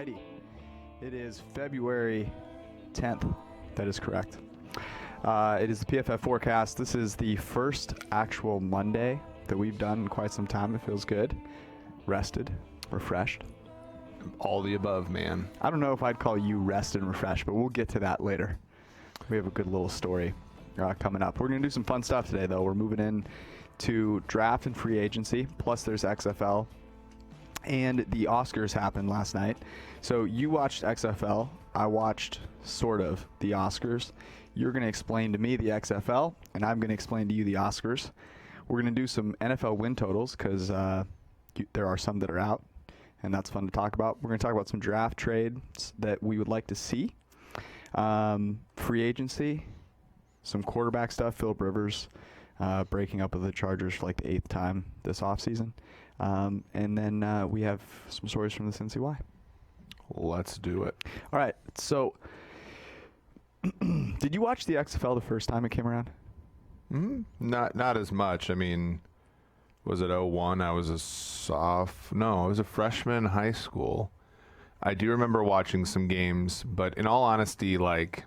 righty. It is February 10th. That is correct. It is the PFF forecast. This is the first actual Monday that we've done in quite some time. It feels good. Rested, refreshed. All the above, man. I don't know if I'd call you rested and refreshed, but we'll get to that later. We have a good little story coming up. We're going to do some fun stuff today, though. We're moving in to draft and free agency, plus there's XFL. And the Oscars happened last night. So you watched XFL. I watched sort of the Oscars. You're going to explain to me the XFL, and I'm going to explain to you the Oscars. We're going to do some NFL win totals because there are some that are out, and that's fun to talk about. We're going to talk about some draft trades that we would like to see, free agency, some quarterback stuff, Phillip Rivers breaking up with the Chargers for like the 8th time this offseason. And then we have some stories from the Cincy Y. Let's do it. All right. So, did you watch the XFL the first time it came around? Not as much. I mean, was it 01? I was I was a freshman in high school. I do remember watching some games, but in all honesty, like,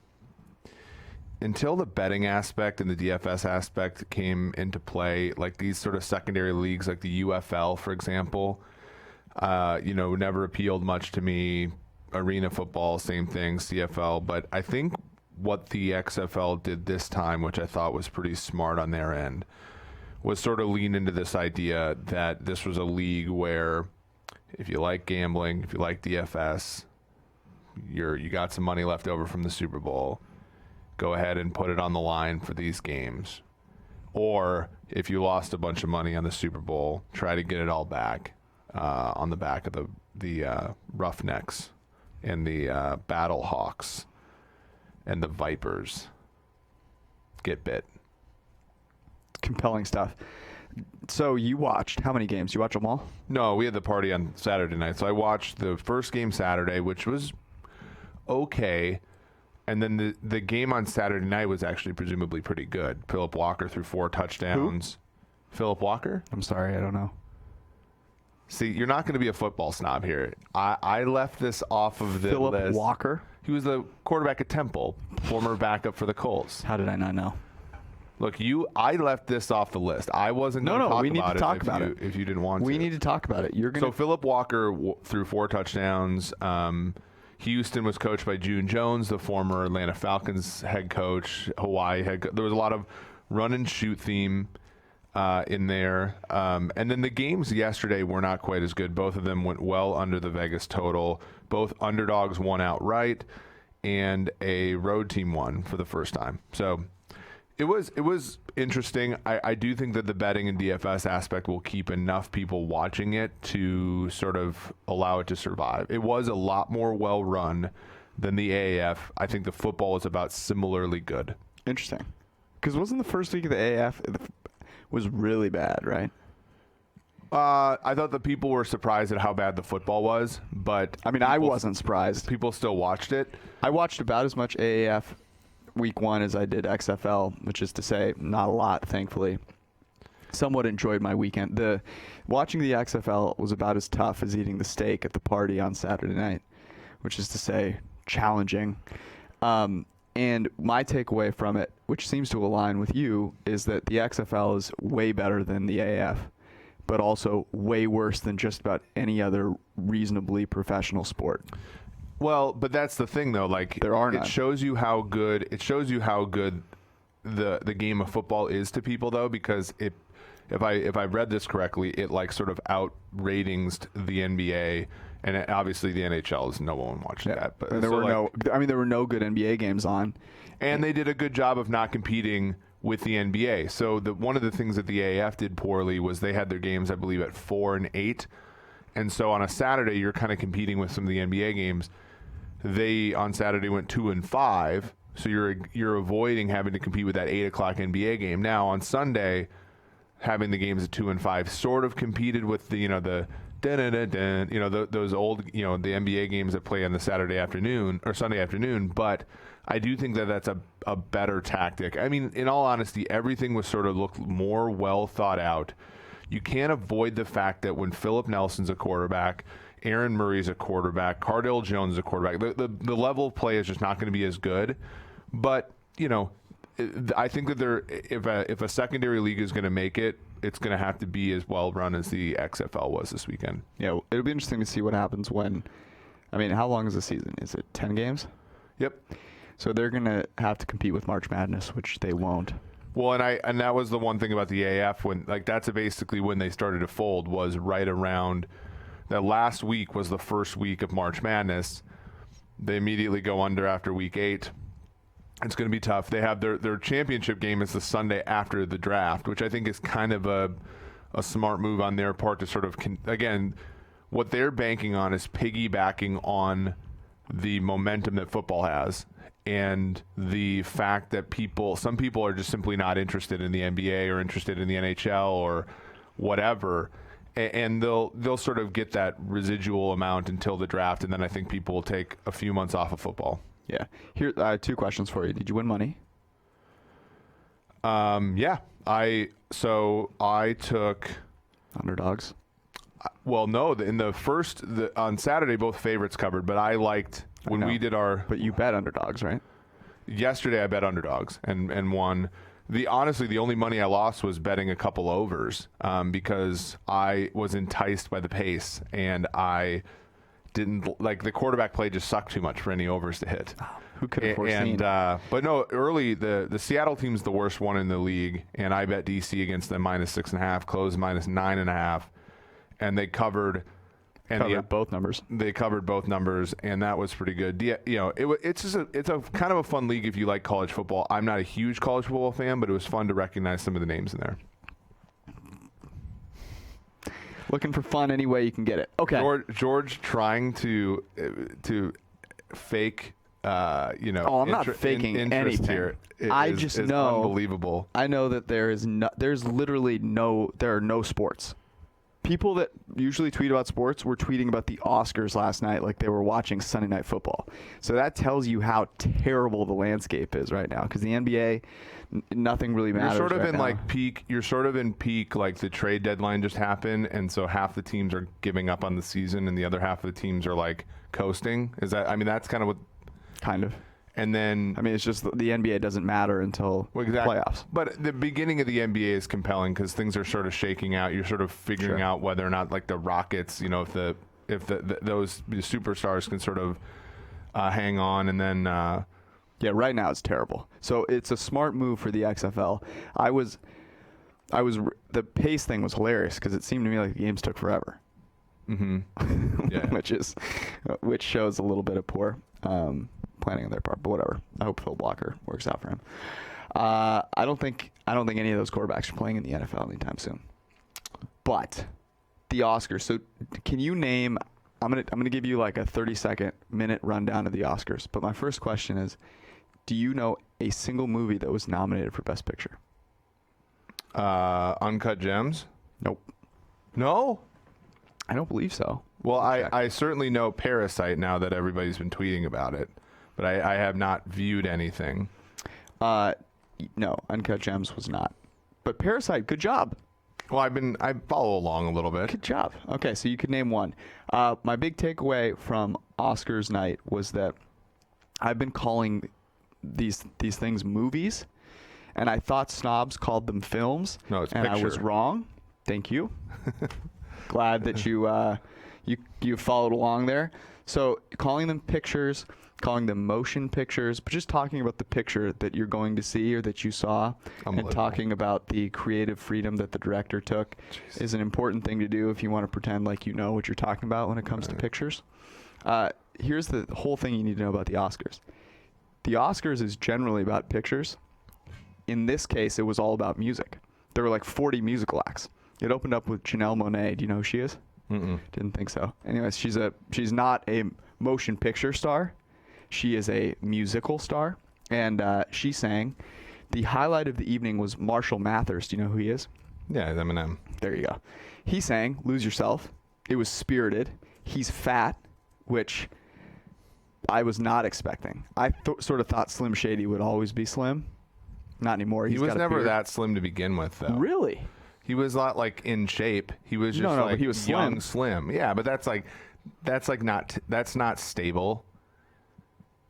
until the betting aspect and the DFS aspect came into play, like these sort of secondary leagues, like the UFL, for example, never appealed much to me. Arena football, same thing, CFL. But I think what the XFL did this time, which I thought was pretty smart on their end, was sort of lean into this idea that this was a league where if you like gambling, if you like DFS, you got some money left over from the Super Bowl, go ahead and put it on the line for these games. Or if you lost a bunch of money on the Super Bowl, try to get it all back on the back of the Roughnecks and the Battle Hawks and the Vipers. Get bit. Compelling stuff. So you watched how many games? You watch them all? No, we had the party on Saturday night. So I watched the first game Saturday, which was okay. And then the game on Saturday night was actually presumably pretty good. Phillip Walker threw 4 touchdowns. Who? Phillip Walker? I'm sorry, I don't know. See, you're not going to be a football snob here. I left this off of the list. Phillip Walker? He was the quarterback at Temple, former backup for the Colts. How did I not know? Look, I left this off the list. I wasn't going to talk about it if you didn't want to. We need to talk about it. So Phillip Walker threw 4 touchdowns. Houston was coached by June Jones, the former Atlanta Falcons head coach, Hawaii head coach. There was a lot of run and shoot theme in there. And then the games yesterday were not quite as good. Both of them went well under the Vegas total. Both underdogs won outright, and a road team won for the first time. So it was interesting. I do think that the betting and DFS aspect will keep enough people watching it to sort of allow it to survive. It was a lot more well-run than the AAF. I think the football is about similarly good. Interesting. Because wasn't the first week of the AAF was really bad, right? I thought the people were surprised at how bad the football was, but I mean, I wasn't surprised. People still watched it. I watched about as much AAF week 1 as I did XFL, which is to say not a lot, thankfully. Somewhat enjoyed my weekend. Watching the XFL was about as tough as eating the steak at the party on Saturday night, which is to say challenging. And my takeaway from it, which seems to align with you, is that the XFL is way better than the AAF, but also way worse than just about any other reasonably professional sport. Well, but that's the thing, though. Like, there are none. It shows you how good the game of football is to people, though, because if I read this correctly, it like sort of out ratings the NBA, and obviously the NHL is no one watching that. But there were no good NBA games on, and they did a good job of not competing with the NBA. So one of the things that the AAF did poorly was they had their games, I believe, at 4 and 8, and so on a Saturday you're kind of competing with some of the NBA games. They on Saturday went 2 and 5, so you're avoiding having to compete with that 8 o'clock NBA game. Now on Sunday, having the games at 2 and 5 sort of competed with the those old the NBA games that play on the Saturday afternoon or Sunday afternoon. But I do think that that's a better tactic. I mean, in all honesty, everything was sort of looked more well thought out. You can't avoid the fact that when Philip Nelson's a quarterback, Aaron Murray's a quarterback. Cardale Jones is a quarterback. The level of play is just not going to be as good. But, I think that if a secondary league is going to make it, it's going to have to be as well run as the XFL was this weekend. Yeah, it'll be interesting to see what happens when. I mean, how long is the season? Is it 10 games? Yep. So they're going to have to compete with March Madness, which they won't. Well, and that was the one thing about the AF when that's basically when they started to fold, was right around that last week was the first week of March Madness. They immediately go under after week 8. It's going to be tough. They have their championship game is the Sunday after the draft, which I think is kind of a smart move on their part to sort of, again, what they're banking on is piggybacking on the momentum that football has and the fact that some people are just simply not interested in the NBA or interested in the NHL or whatever. And they'll sort of get that residual amount until the draft, and then I think people will take a few months off of football. Yeah. Here, I have 2 questions for you. Did you win money? Yeah. I took underdogs. Well, no. On Saturday, both favorites covered, but I liked when we did our. But you bet underdogs, right? Yesterday, I bet underdogs and won. Honestly, the only money I lost was betting a couple overs because I was enticed by the pace, and I didn't like the quarterback play. Just sucked too much for any overs to hit. Who could have foreseen? But no, early the Seattle team's the worst one in the league, and I bet DC against them -6.5, closed -9.5, and they covered. And both numbers. They covered both numbers, and that was pretty good. It's a kind of a fun league if you like college football. I'm not a huge college football fan, but it was fun to recognize some of the names in there. Looking for fun any way you can get it. Okay. George trying to fake. I'm not faking anything. Here I just know unbelievable. I know that there are no sports. People that usually tweet about sports were tweeting about the Oscars last night like they were watching Sunday Night Football. So that tells you how terrible the landscape is right now, because the NBA, nothing really matters. You're sort of right in now. like peak. You're sort of in peak, like the trade deadline just happened, and so half the teams are giving up on the season, and the other half of the teams are like coasting. That's kind of what. Kind of. And then it's just the NBA doesn't matter until playoffs. But the beginning of the NBA is compelling because things are sort of shaking out. You're sort of figuring out whether or not, like the Rockets, if those superstars can sort of hang on, and then right now it's terrible. So it's a smart move for the XFL. The pace thing was hilarious because it seemed to me like the games took forever. Mm-hmm. Yeah. which shows a little bit of poor planning on their part, but whatever. I hope Phillip Walker works out for him. I don't think any of those quarterbacks are playing in the NFL anytime soon. But the Oscars. So can you name? I'm gonna give you like a 30-minute rundown of the Oscars. But my first question is, do you know a single movie that was nominated for Best Picture? Uncut Gems? Nope. No? I don't believe so. Well, I certainly know Parasite now that everybody's been tweeting about it, but I have not viewed anything. No, Uncut Gems was not. But Parasite, good job. Well, I follow along a little bit. Good job. Okay, so you could name one. My big takeaway from Oscars night was that I've been calling these things movies, and I thought snobs called them films. No, it's and picture. I was wrong. Thank you. Glad that you followed along there. So calling them pictures, calling them motion pictures, but just talking about the picture that you're going to see or that you saw, and talking about the creative freedom that the director took is an important thing to do if you want to pretend like you know what you're talking about when it comes to pictures. Here's the whole thing you need to know about the Oscars. The Oscars is generally about pictures. In this case, it was all about music. There were like 40 musical acts. It opened up with Janelle Monáe. Do you know who she is? Mm-mm. Didn't think so. Anyways, she's not a motion picture star. She is a musical star, and she sang. The highlight of the evening was Marshall Mathers. Do you know who he is? Yeah, Eminem. There you go. He sang "Lose Yourself." It was spirited. He's fat, which I was not expecting. I sort of thought Slim Shady would always be slim. Not anymore. He was got a never beard. that slim to begin with, though. Really? He was not like in shape. He was just No, like but he was young, slim. Yeah, but that's not stable.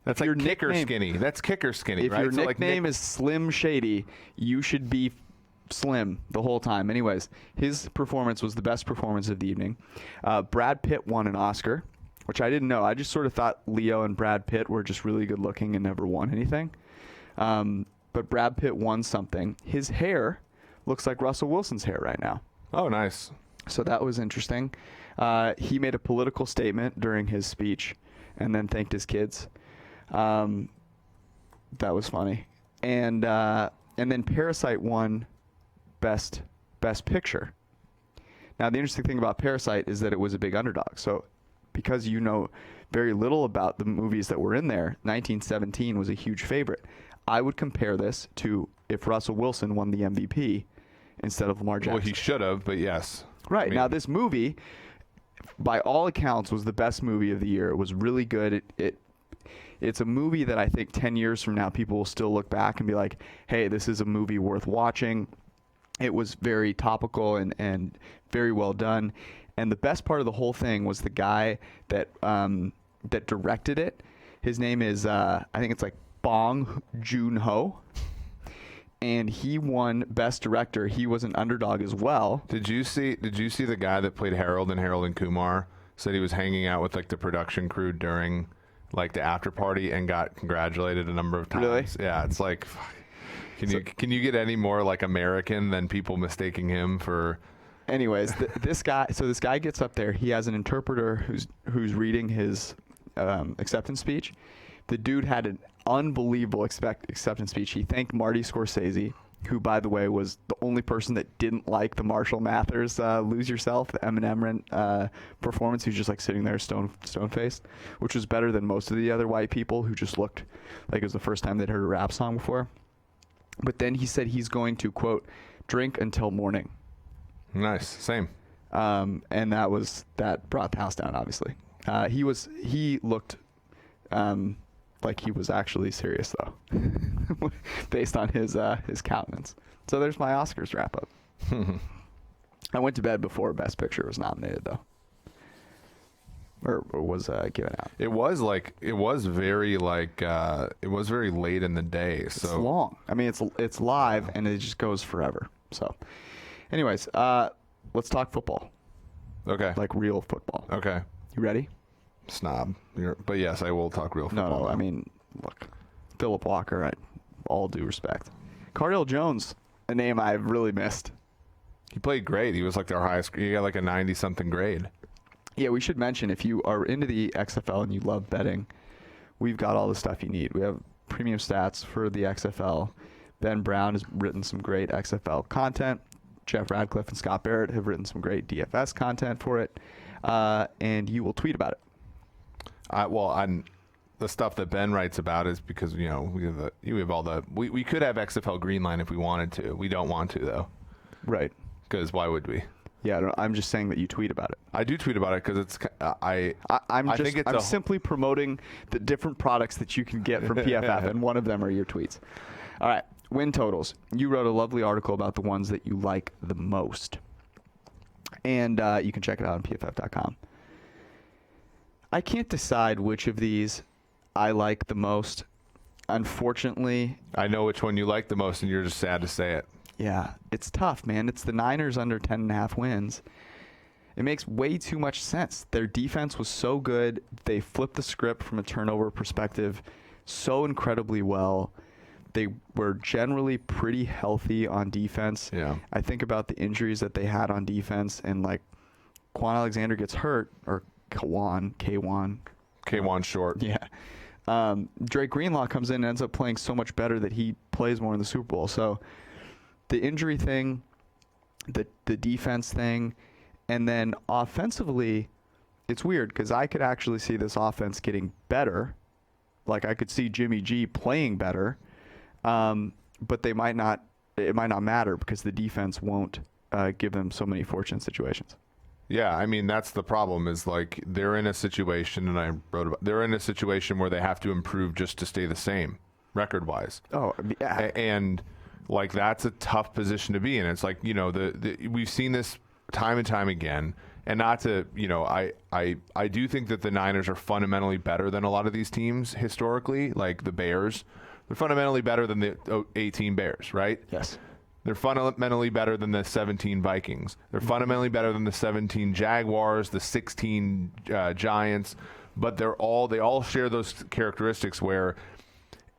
That's like your kicker nickname- skinny. That's kicker skinny, If right? your So, like, nickname is Slim Shady, you should be slim the whole time. Anyways, his performance was the best performance of the evening. Brad Pitt won an Oscar, which I didn't know. I just sort of thought Leo and Brad Pitt were just really good looking and never won anything. But Brad Pitt won something. His hair looks like Russell Wilson's hair right now. Oh, nice. So that was interesting. He made a political statement during his speech and then thanked his kids. That was funny. And then Parasite won Best Picture. Now, the interesting thing about Parasite is that it was a big underdog. So because you know very little about the movies that were in there, 1917 was a huge favorite. I would compare this to if Russell Wilson won the MVP instead of Lamar Jackson. Well, he should have, but yes. Right. I mean, Now, this movie, by all accounts, was the best movie of the year. It was really good. It's a movie that I think 10 years from now, people will still look back and be like, hey, this is a movie worth watching. It was very topical and very well done. And the best part of the whole thing was the guy that directed it. His name is, I think it's like Bong Joon-ho. And he won Best Director. He was an underdog as well. Did you see the guy that played Harold in Harold and Kumar said he was hanging out with like the production crew during like the after party and got congratulated a number of times? Really? Yeah, it's like, can you get any more like American than people mistaking him for? Anyways, this guy gets up there. He has an interpreter who's reading his acceptance speech. The dude had an unbelievable acceptance speech. He thanked Marty Scorsese, who, by the way, was the only person that didn't like the Marshall Mathers "Lose Yourself," the Eminem performance. Who's just like sitting there stone-faced, which was better than most of the other white people who just looked like it was the first time they'd heard a rap song before. But then he said he's going to, quote, drink until morning. Nice, same. And that brought the house down, obviously. He looked like he was actually serious, though, based on his countenance. So there's my Oscars wrap up. I went to bed before Best Picture was nominated, though, or was given out. It was very late in the day. So It's long. I mean, it's live and it just goes forever. So, anyways, let's talk football, okay, like real football. okay. You ready? Snob, but yes, I will talk real football. No. now. I mean, look, Phillip Walker. All due respect, Cardale Jones, a name I've really missed. He played great. He was like our highest. He got like a 90-something grade. Yeah, we should mention, if you are into the XFL and you love betting, we've got all the stuff you need. We have premium stats for the XFL. Ben Brown has written some great XFL content. Jeff Radcliffe and Scott Barrett have written some great DFS content for it. And you will tweet about it. The stuff that Ben writes about is because we have all the we could have XFL Greenline if we wanted to. We don't want to though. Right. Because why would we? Yeah, I'm just saying that you tweet about it. I do tweet about it because it's I'm simply promoting the different products that you can get from PFF, and one of them are your tweets. All right, win totals. You wrote a lovely article about the ones that you like the most, and you can check it out on PFF.com. I can't decide which of these I like the most. Unfortunately, I know which one you like the most, and you're just sad to say it. yeah, it's tough, man. It's the Niners under 10.5 wins. It makes way too much sense. Their defense was so good. They flipped the script from a turnover perspective so incredibly well. They were generally pretty healthy on defense. Yeah. I think about the injuries that they had on defense, and like Quan Alexander gets hurt, or K1. K1 short. Yeah. Drake Greenlaw comes in and ends up playing so much better that he plays more in the Super Bowl. So the injury thing, the defense thing, and then offensively, it's weird because I could actually see this offense getting better. Like I could see Jimmy G playing better, but they might not. It might not matter because the defense won't give them so many fortunate situations. Yeah, I mean that's the problem. Is like they're in a situation, and I wrote about. They're in a situation where they have to improve just to stay the same record-wise. Oh, yeah. And like that's a tough position to be in. It's like, you know, we've seen this time and time again. And not to, you know, I do think that the Niners are fundamentally better than a lot of these teams historically, like the Bears. They're fundamentally better than the 18 Bears, right? Yes. They're fundamentally better than the 17 Vikings. They're fundamentally better than the 17 Jaguars, the 16 Giants. But they all share those characteristics where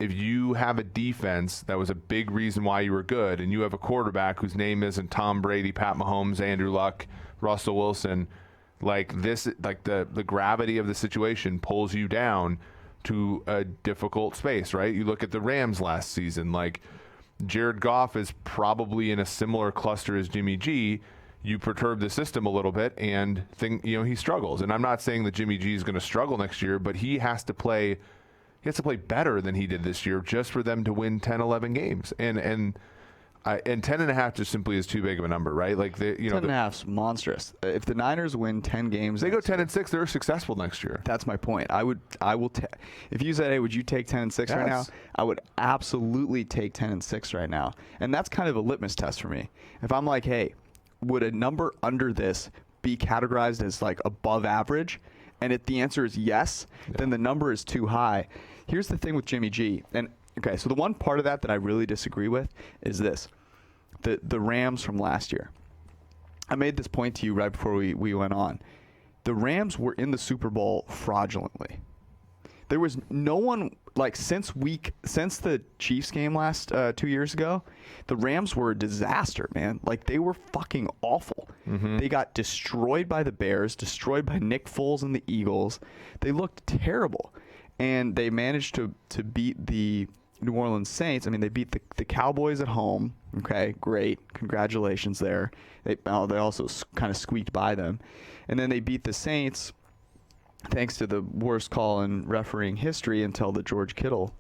if you have a defense that was a big reason why you were good, and you have a quarterback whose name isn't Tom Brady, Pat Mahomes, Andrew Luck, Russell Wilson, like this, like the gravity of the situation pulls you down to a difficult space, right? You look at the Rams last season, like Jared Goff is probably in a similar cluster as Jimmy G. You perturb the system a little bit and he struggles. And I'm not saying that Jimmy G is going to struggle next year, but he has to play better than he did this year just for them to win 10, 11 games. And 10.5 just simply is too big of a number, right? Like 10.5 is monstrous. If the Niners win 10 games, they go 10-6, they're successful next year. That's my point. If you said, hey, would you take 10-6 right now? I would absolutely take 10-6 right now. And that's kind of a litmus test for me. If I'm like, hey, would a number under this be categorized as like above average? And if the answer is yes, then the number is too high. Here's the thing with Jimmy G. And okay, so the one part of that I really disagree with is this. The Rams from last year. I made this point to you right before we went on. The Rams were in the Super Bowl fraudulently. There was no one, like, since the Chiefs game last 2 years ago, the Rams were a disaster, man. Like, they were fucking awful. Mm-hmm. They got destroyed by the Bears, destroyed by Nick Foles and the Eagles. They looked terrible. And they managed to beat the New Orleans Saints. I mean, they beat the Cowboys at home. Okay, great. Congratulations there. They also kind of squeaked by them. And then they beat the Saints thanks to the worst call in refereeing history until the George Kittle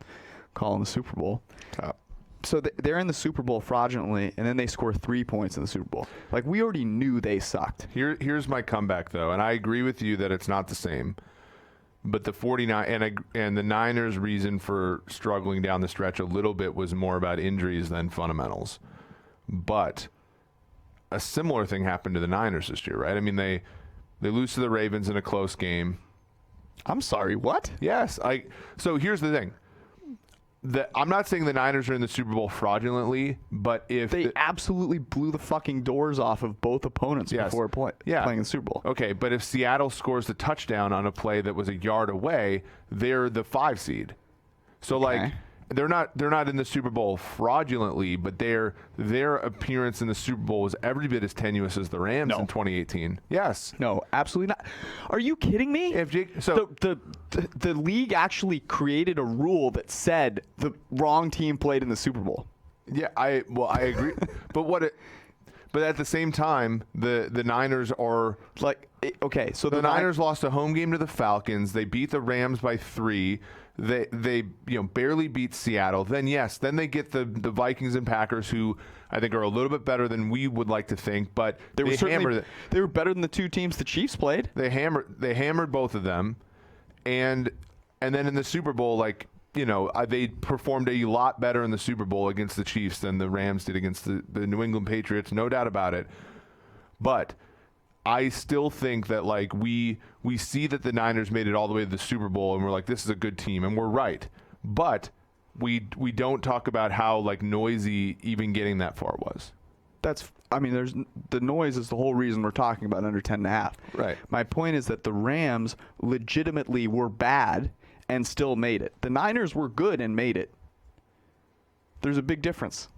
call in the Super Bowl. So they're in the Super Bowl fraudulently, and then they score 3 points in the Super Bowl. Like, we already knew they sucked. Here's my comeback, though, and I agree with you that it's not the same. But the 49 and the Niners' reason for struggling down the stretch a little bit was more about injuries than fundamentals. But a similar thing happened to the Niners this year, right? I mean, they lose to the Ravens in a close game. I'm sorry, what? Yes. So here's the thing. I'm not saying the Niners are in the Super Bowl fraudulently, but if they absolutely blew the fucking doors off of both opponents before playing in the Super Bowl. Okay, but if Seattle scores the touchdown on a play that was a yard away, they're the 5 seed. So like they're not in the Super Bowl fraudulently, but their appearance in the Super Bowl was every bit as tenuous as the Rams in 2018. Yes. No, absolutely not. Are you kidding me? The league actually created a rule that said the wrong team played in the Super Bowl. Yeah, I agree. But at the same time, the Niners are like, okay, so the Niners lost a home game to the Falcons. They beat the Rams by 3. They barely beat Seattle. Then they get the Vikings and Packers, who I think are a little bit better than we would like to think, but they were better than the 2 teams the Chiefs played. They hammered both of them, and then in the Super Bowl, like, they performed a lot better in the Super Bowl against the Chiefs than the Rams did against the New England Patriots, no doubt about it. But I still think that, like, we see that the Niners made it all the way to the Super Bowl, and we're like, this is a good team, and we're right. But we don't talk about how, like, noisy even getting that far was. There's the noise is the whole reason we're talking about under 10.5. Right. My point is that the Rams legitimately were bad and still made it. The Niners were good and made it. There's a big difference.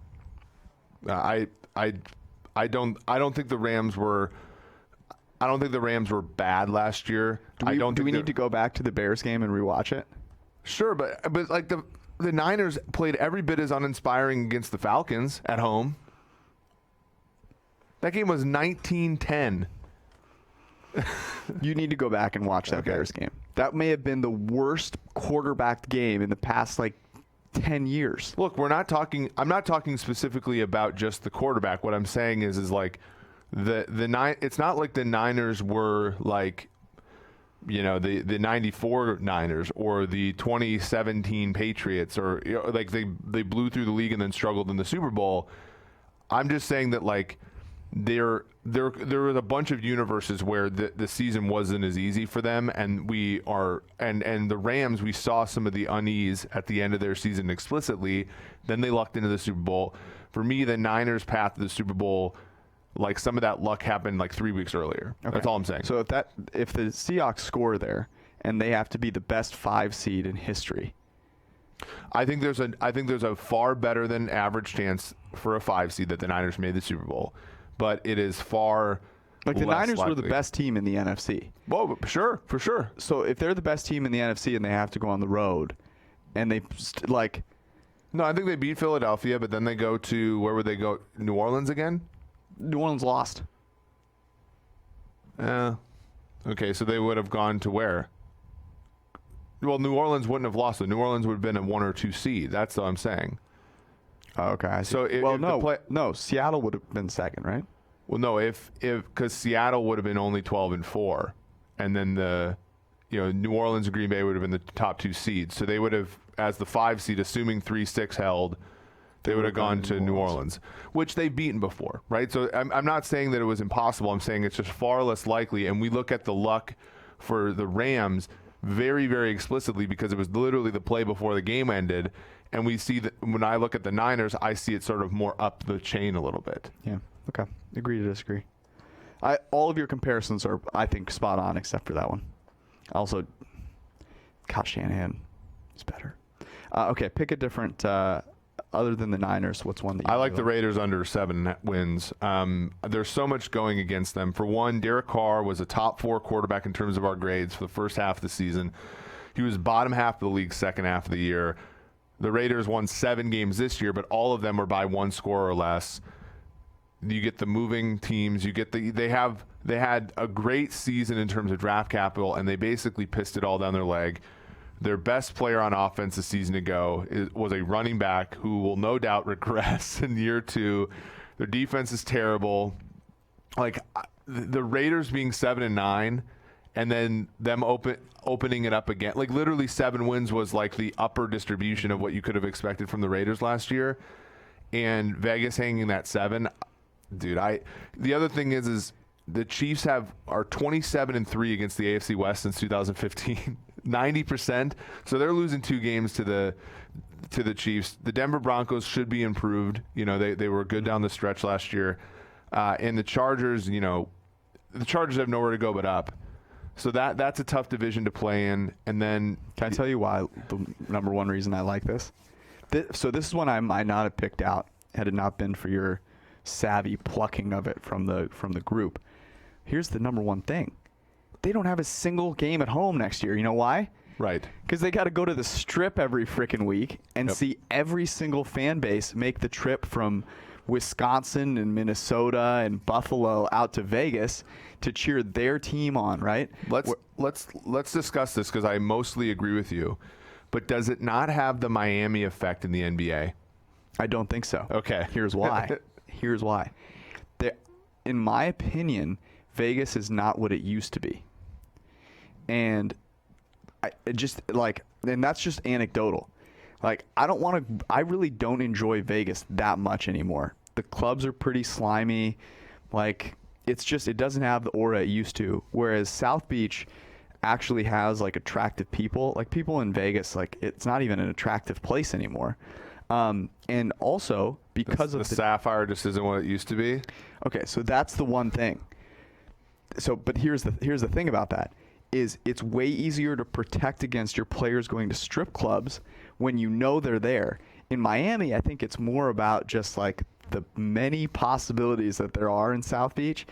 I don't think the Rams were. I don't think the Rams were bad last year. Do we need to go back to the Bears game and rewatch it? Sure, but like the Niners played every bit as uninspiring against the Falcons at home. That game was 19-10. You need to go back and watch that Bears game. That may have been the worst quarterbacked game in the past, like, 10 years. Look, I'm not talking specifically about just the quarterback. What I'm saying is like it's not like the Niners were like the 94 Niners or the 2017 Patriots, or like they blew through the league and then struggled in the Super Bowl. I'm just saying that like there was a bunch of universes where the season wasn't as easy for them, and and the Rams, we saw some of the unease at the end of their season explicitly. Then they lucked into the Super Bowl. For me, the Niners' path to the Super Bowl, like some of that luck happened like 3 weeks earlier. Okay. That's all I'm saying. So if the Seahawks score there and they have to be the best 5 seed in history, I think there's a far better than average chance for a 5 seed that the Niners made the Super Bowl, but it is far like the less Niners likely. were the best team in the NFC. Well, sure, for sure. So if they're the best team in the NFC and they have to go on the road, and they like. No, I think they beat Philadelphia, but then they go to, where would they go? New Orleans again? New Orleans lost. Okay, so they would have gone to where? Well, New Orleans wouldn't have lost. New Orleans would have been a 1 or 2 seed. That's what I'm saying. Oh, okay. I see. So no, Seattle would have been second, right? Well, no, because Seattle would have been only 12-4, and then New Orleans and Green Bay would have been the top 2 seeds. So they would have, as the 5 seed, assuming 3-6 held, they would have gone to New Orleans, which they've beaten before, right? So I'm not saying that it was impossible. I'm saying it's just far less likely. And we look at the luck for the Rams very, very explicitly because it was literally the play before the game ended. And we see that when I look at the Niners, I see it sort of more up the chain a little bit. Yeah. Okay. Agree to disagree. All of your comparisons are, I think, spot on except for that one. Also, Kyle Shanahan is better. Okay, pick a different, other than the Niners, what's one that you I like the Raiders under 7 wins. There's so much going against them. For one, Derek Carr was a top 4 quarterback in terms of our grades for the first half of the season. He was bottom half of the league second half of the year. The Raiders won 7 games this year, but all of them were by 1 score or less. You get the moving teams. You get they had a great season in terms of draft capital, and they basically pissed it all down their leg. Their best player on offense a season ago was a running back who will no doubt regress in year 2. Their defense is terrible. Like the Raiders being 7-9, and then them opening it up again. Like literally 7 wins was like the upper distribution of what you could have expected from the Raiders last year, and Vegas hanging that 7. Dude, the other thing is the Chiefs are 27-3 against the AFC West since 2015, 90%. So they're losing 2 games to the Chiefs. The Denver Broncos should be improved. They were good down the stretch last year, and the Chargers. The Chargers have nowhere to go but up. So that's a tough division to play in. And then, can I tell you why the number one reason I like this? So this is one I might not have picked out had it not been for your savvy plucking of it from the group. Here's the number one thing. They don't have a single game at home next year. You know why? Right. Because they got to go to the Strip every freaking week and see every single fan base make the trip from Wisconsin and Minnesota and Buffalo out to Vegas to cheer their team on, right? Let's discuss this because I mostly agree with you. But does it not have the Miami effect in the NBA? I don't think so. Okay. Here's why. In my opinion, Vegas is not what it used to be. And and that's just anecdotal. Like, I really don't enjoy Vegas that much anymore. The clubs are pretty slimy. Like, it doesn't have the aura it used to. Whereas South Beach actually has, like, attractive people. Like, people in Vegas, like, it's not even an attractive place anymore. And also, because the Sapphire just isn't what it used to be. Okay, so that's the one thing. So, but here's the thing about that is it's way easier to protect against your players going to strip clubs when you know they're there. In Miami, I think it's more about just like the many possibilities that there are in South Beach.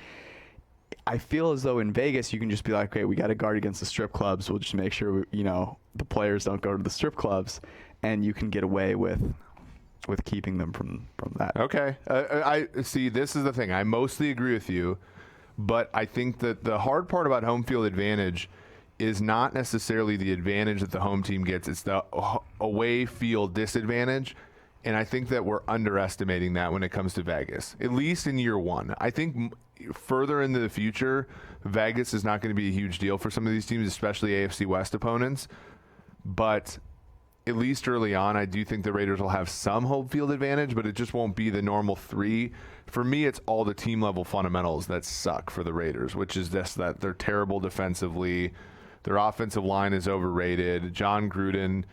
I feel as though in Vegas you can just be like, okay, we got to guard against the strip clubs. We'll just make sure the players don't go to the strip clubs, and you can get away with keeping them from that. Okay, I see. This is the thing. I mostly agree with you, but I think that the hard part about home field advantage is not necessarily the advantage that the home team gets. It's the away field disadvantage. And I think that we're underestimating that when it comes to Vegas, at least in year 1. I think further into the future, Vegas is not going to be a huge deal for some of these teams, especially AFC West opponents. But at least early on, I do think the Raiders will have some home field advantage, but it just won't be the normal 3. For me, it's all the team level fundamentals that suck for the Raiders, which is this, that they're terrible defensively. Their offensive line is overrated. John Gruden,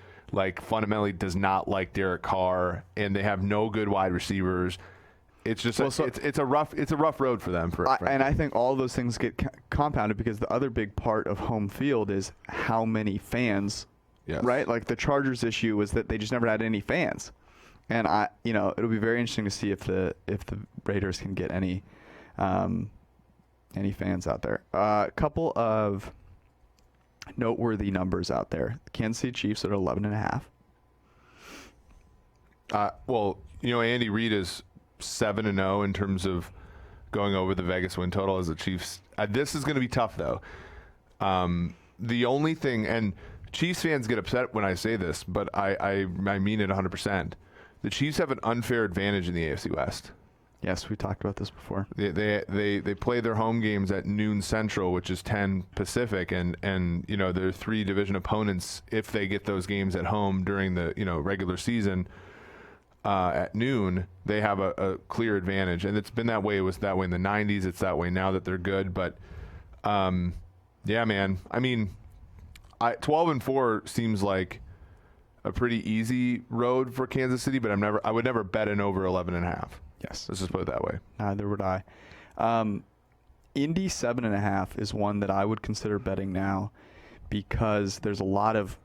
fundamentally does not like Derek Carr, and they have no good wide receivers. It's just it's a rough road for them. And I think all those things get compounded because the other big part of home field is how many fans. Yes. Right? Like the Chargers issue was that they just never had any fans. And it'll be very interesting to see if the Raiders can get any fans out there. A couple of noteworthy numbers out there. The Kansas City Chiefs at 11.5. Andy Reid is 7-0 in terms of going over the Vegas win total as the Chiefs. This is going to be tough though. The only thing, and Chiefs fans get upset when I say this, but I mean it 100%. The Chiefs have an unfair advantage in the AFC West. Yes, we talked about this before. They play their home games at noon Central, which is 10 Pacific, and their 3 division opponents, if they get those games at home during the regular season at noon, they have a clear advantage, and it's been that way. It was that way in the 90s. It's that way now that they're good, but yeah, man. I mean, 12-4 seems like a pretty easy road for Kansas City, but I would never bet an over 11.5. Yes. Let's just put it that way. Neither would I. Indy 7.5 is one that I would consider betting now because there's a lot of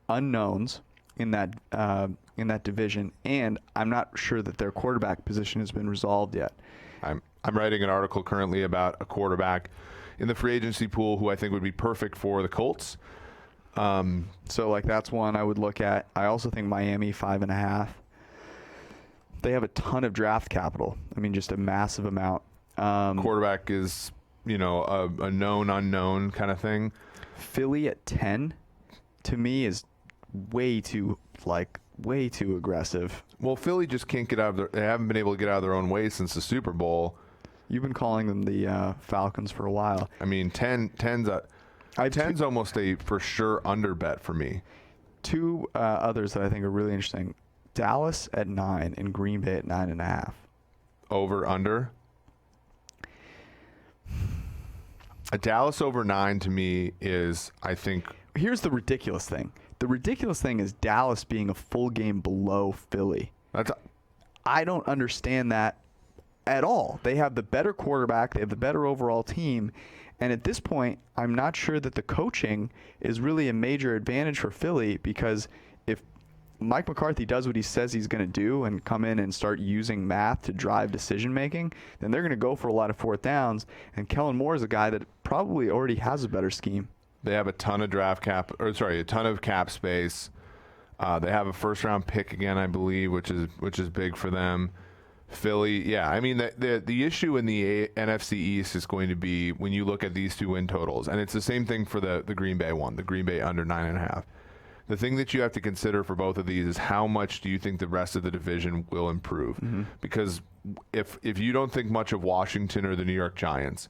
unknowns in that division, and I'm not sure that their quarterback position has been resolved yet. I'm writing an article currently about a quarterback in the free agency pool who I think would be perfect for the Colts. So that's one I would look at. I also think Miami 5.5. They have a ton of draft capital. I mean, just a massive amount. Quarterback is, a known unknown kind of thing. Philly at 10, to me, is way too aggressive. Well, Philly just can't get out of they haven't been able to get out of their own way since the Super Bowl. You've been calling them the Falcons for a while. I mean, 10's almost a for sure under bet for me. 2 others that I think are really interesting. Dallas at 9 and Green Bay at 9.5. Over, under? A Dallas over 9 to me is, I think... Here's the ridiculous thing. The ridiculous thing is Dallas being a full game below Philly. I don't understand that at all. They have the better quarterback. They have the better overall team. And at this point, I'm not sure that the coaching is really a major advantage for Philly because if Mike McCarthy does what he says he's going to do and come in and start using math to drive decision-making, then they're going to go for a lot of 4th downs. And Kellen Moore is a guy that probably already has a better scheme. They have a ton of a ton of cap space. They have a first-round pick again, I believe, which is big for them. Philly, yeah. I mean, the issue in the NFC East is going to be when you look at these 2 win totals, and it's the same thing for the Green Bay one, the Green Bay under 9.5. The thing that you have to consider for both of these is how much do you think the rest of the division will improve? Mm-hmm. Because if you don't think much of Washington or the New York Giants,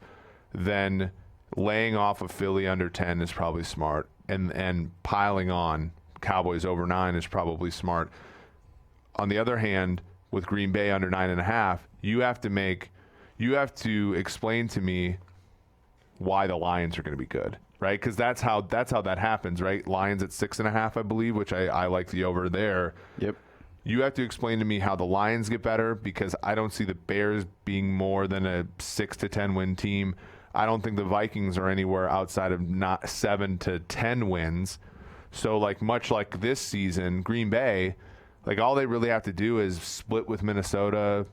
then laying off of Philly under 10 is probably smart, and piling on Cowboys over 9 is probably smart. On the other hand, with Green Bay under 9.5, you have to explain to me why the Lions are going to be good, right? Because that's how that happens, right? Lions at 6.5, I believe, which I like the over there. Yep. You have to explain to me how the Lions get better because I don't see the Bears being more than a 6 to 10 win team. I don't think the Vikings are anywhere outside of not 7 to 10 wins. So much like this season, Green Bay, all they really have to do is split with Minnesota,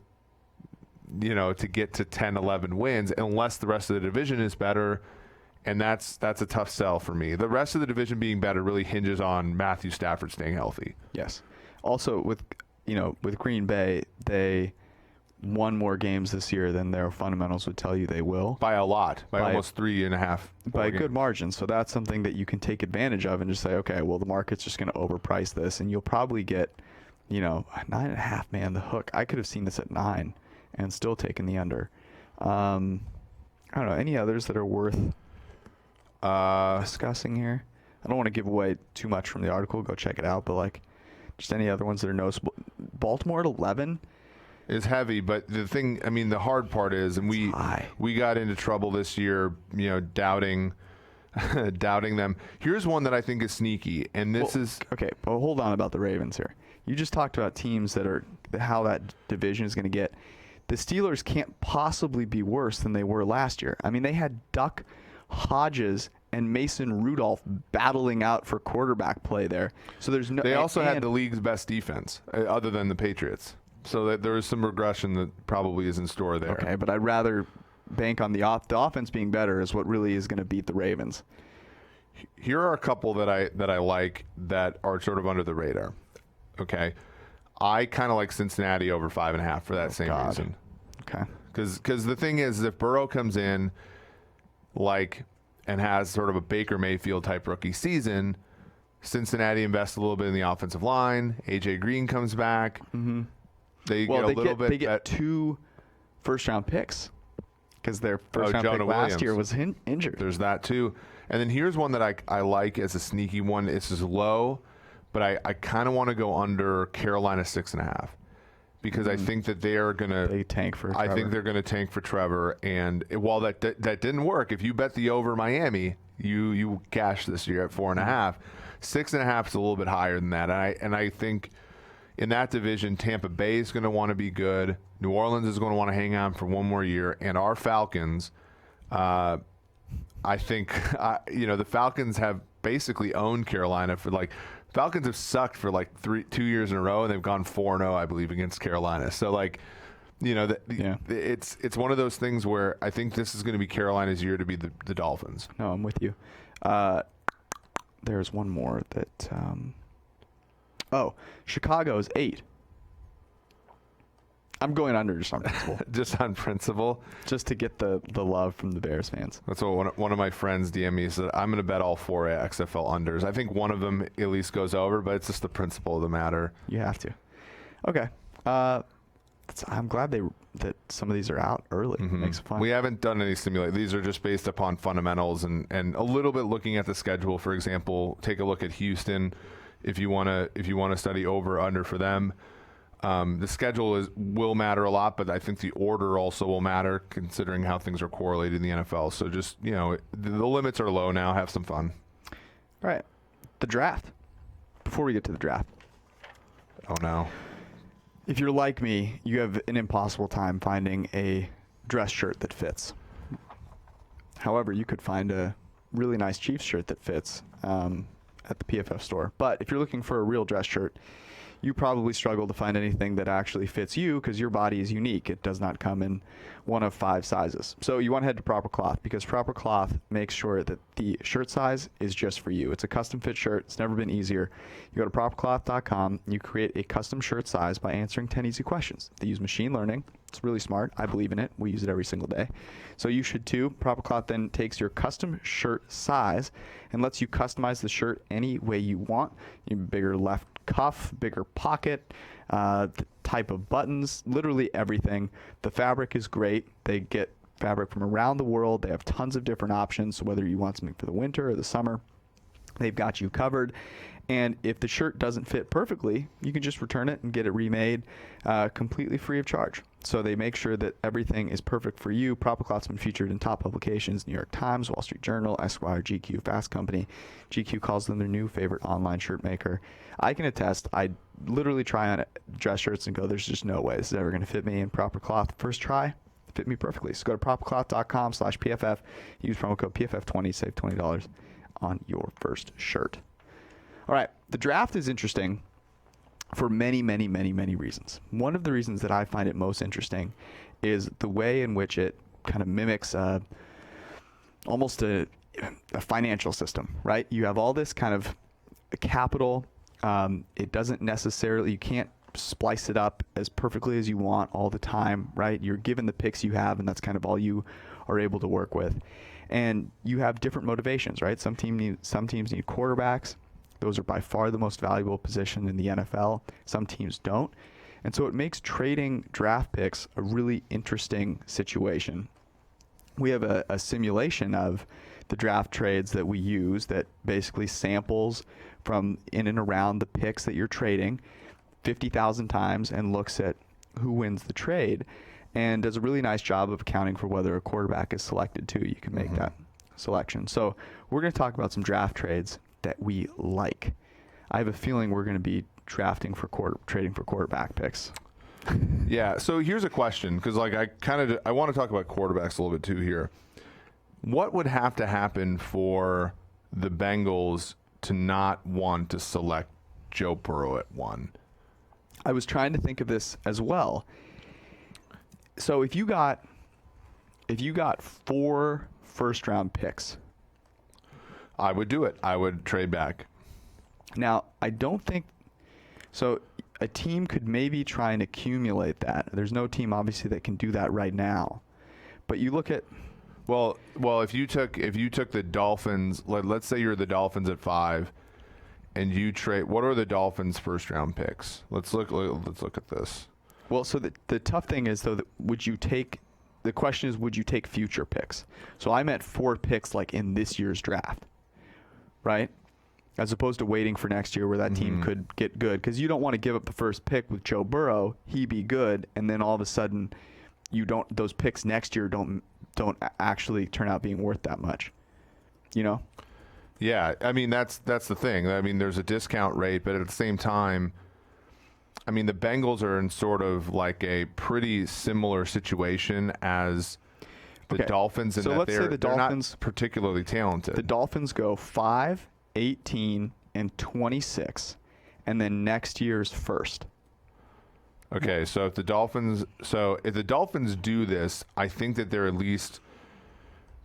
to get to 10, 11 wins, unless the rest of the division is better. And that's a tough sell for me. The rest of the division being better really hinges on Matthew Stafford staying healthy. Yes. Also, with Green Bay, they won more games this year than their fundamentals would tell you they will. By a lot. By almost 3.5. By a good margin. So that's something that you can take advantage of and just say, okay, well, the market's just going to overprice this. And you'll probably get, 9.5, man, the hook. I could have seen this at 9 and still taken the under. I don't know. Any others that are worth discussing here? I don't want to give away too much from the article. Go check it out. But, like, just any other ones that are noticeable. Baltimore at 11 is heavy, but the thing, I mean, the hard part is, and we got into trouble this year, you know, doubting them. Here's one that I think is sneaky, and this is okay. But hold on about the Ravens here. You just talked about teams that are how that division is going to get. The Steelers can't possibly be worse than they were last year. I mean, they had Duck Hodges and Mason Rudolph battling out for quarterback play there. So there's no. They also had the league's best defense, other than the Patriots. So that there is some regression that probably is in store there. Okay, but I'd rather bank on the offense being better is what really is going to beat the Ravens. Here are a couple that I like that are sort of under the radar. Okay, I kind of like Cincinnati over 5.5 for that same reason. Okay, because the thing is, if Burrow comes in and has sort of a Baker Mayfield type rookie season, Cincinnati invests a little bit in the offensive line. AJ Green comes back. Mm-hmm. They get 2 first-round picks because their first-round pick last year was injured. There's that too. And then here's one that I like as a sneaky one. It's just low, but I kind of want to go under Carolina 6.5 because I think that they are going to tank for Trevor. I think they're going to tank for Trevor. And while that didn't work, if you bet the over Miami, you cashed this year at 4.5. 6.5 is a little bit higher than that. And I think in that division, Tampa Bay is going to want to be good. New Orleans is going to want to hang on for one more year. And our Falcons, I think, the Falcons have basically owned Carolina for Falcons have sucked for 2 years in a row, and they've gone 4-0, I believe, against Carolina. So, it's one of those things where I think this is going to be Carolina's year to be the Dolphins. No, I'm with you. There's one more that Chicago's 8. I'm going under just on principle. Just on principle? Just to get the love from the Bears fans. That's what one of my friends DM me said, I'm going to bet all 4 XFL unders. I think one of them at least goes over, but it's just the principle of the matter. You have to. Okay. I'm glad that some of these are out early. Mm-hmm. Makes it fun. We haven't done any simulate. These are just based upon fundamentals and a little bit looking at the schedule. For example, take a look at Houston if you want to study over under for them. The schedule will matter a lot, but I think the order also will matter considering how things are correlated in the NFL. So just, the limits are low now. Have some fun. All right. The draft. Before we get to the draft. Oh, no. If you're like me, you have an impossible time finding a dress shirt that fits. However, you could find a really nice Chiefs shirt that fits at the PFF store. But if you're looking for a real dress shirt, you probably struggle to find anything that actually fits you because your body is unique. It does not come in one of 5 sizes. So you want to head to Proper Cloth because Proper Cloth makes sure that the shirt size is just for you. It's a custom fit shirt. It's never been easier. You go to propercloth.com. You create a custom shirt size by answering 10 easy questions. They use machine learning. It's really smart. I believe in it. We use it every single day. So you should too. Proper Cloth then takes your custom shirt size and lets you customize the shirt any way you want. You have bigger left cuff, bigger pocket, the type of buttons, literally everything. The fabric is great. They get fabric from around the world. They have tons of different options. So whether you want something for the winter or the summer, they've got you covered. And if the shirt doesn't fit perfectly, you can just return it and get it remade completely free of charge. So they make sure that everything is perfect for you. Proper Cloth's been featured in top publications, New York Times, Wall Street Journal, Esquire, GQ, Fast Company. GQ calls them their new favorite online shirt maker. I can attest, I literally try on dress shirts and go, there's just no way this is ever going to fit me. And Proper Cloth, first try, fit me perfectly. So go to propercloth.com/PFF, use promo code PFF20, save $20 on your first shirt. All right, the draft is interesting for many, many, many, many reasons. One of the reasons that I find it most interesting is the way in which it kind of mimics almost a financial system, right? You have all this kind of capital. It doesn't necessarily, you can't splice it up as perfectly as you want all the time, right? You're given the picks you have, and that's kind of all you are able to work with. And you have different motivations, right? Some teams need quarterbacks. Those are by far the most valuable position in the NFL. Some teams don't. And so it makes trading draft picks a really interesting situation. we have a simulation of the draft trades that we use that basically samples from in and around the picks that you're trading 50,000 times and looks at who wins the trade and does a really nice job of accounting for whether a quarterback is selected too. You can make that selection. So we're going to talk about some draft trades that we like. I have a feeling we're going to be trading for quarterback picks. Yeah. So here's a question, because like I want to talk about quarterbacks a little bit too here. What would have to happen for the Bengals to not want to select Joe Burrow at 1? I was trying to think of this as well. So if you got 4 first-round picks, I would do it. I would trade back. Now, I don't think so. A team could maybe try and accumulate that. There's no team obviously that can do that right now. But you look at well, if you took the Dolphins, let's say you're the Dolphins at 5, and you trade. What are the Dolphins' first-round picks? Let's look at this. Well, so the tough thing is though, the question is, would you take future picks? So I'm at 4 picks like in this year's draft, right? As opposed to waiting for next year where that team could get good, because you don't want to give up the first pick with Joe Burrow, he be good, and then all of a sudden those picks next year don't actually turn out being worth that much, you know? Yeah, I mean that's the thing. I mean there's a discount rate, but at the same time, I mean the Bengals are in sort of like a pretty similar situation as the Dolphins, in so that let's say the they're Dolphins not particularly talented. The Dolphins go 5, 18, and 26, and then next year's first. Okay, so if the Dolphins do this, I think that they're at least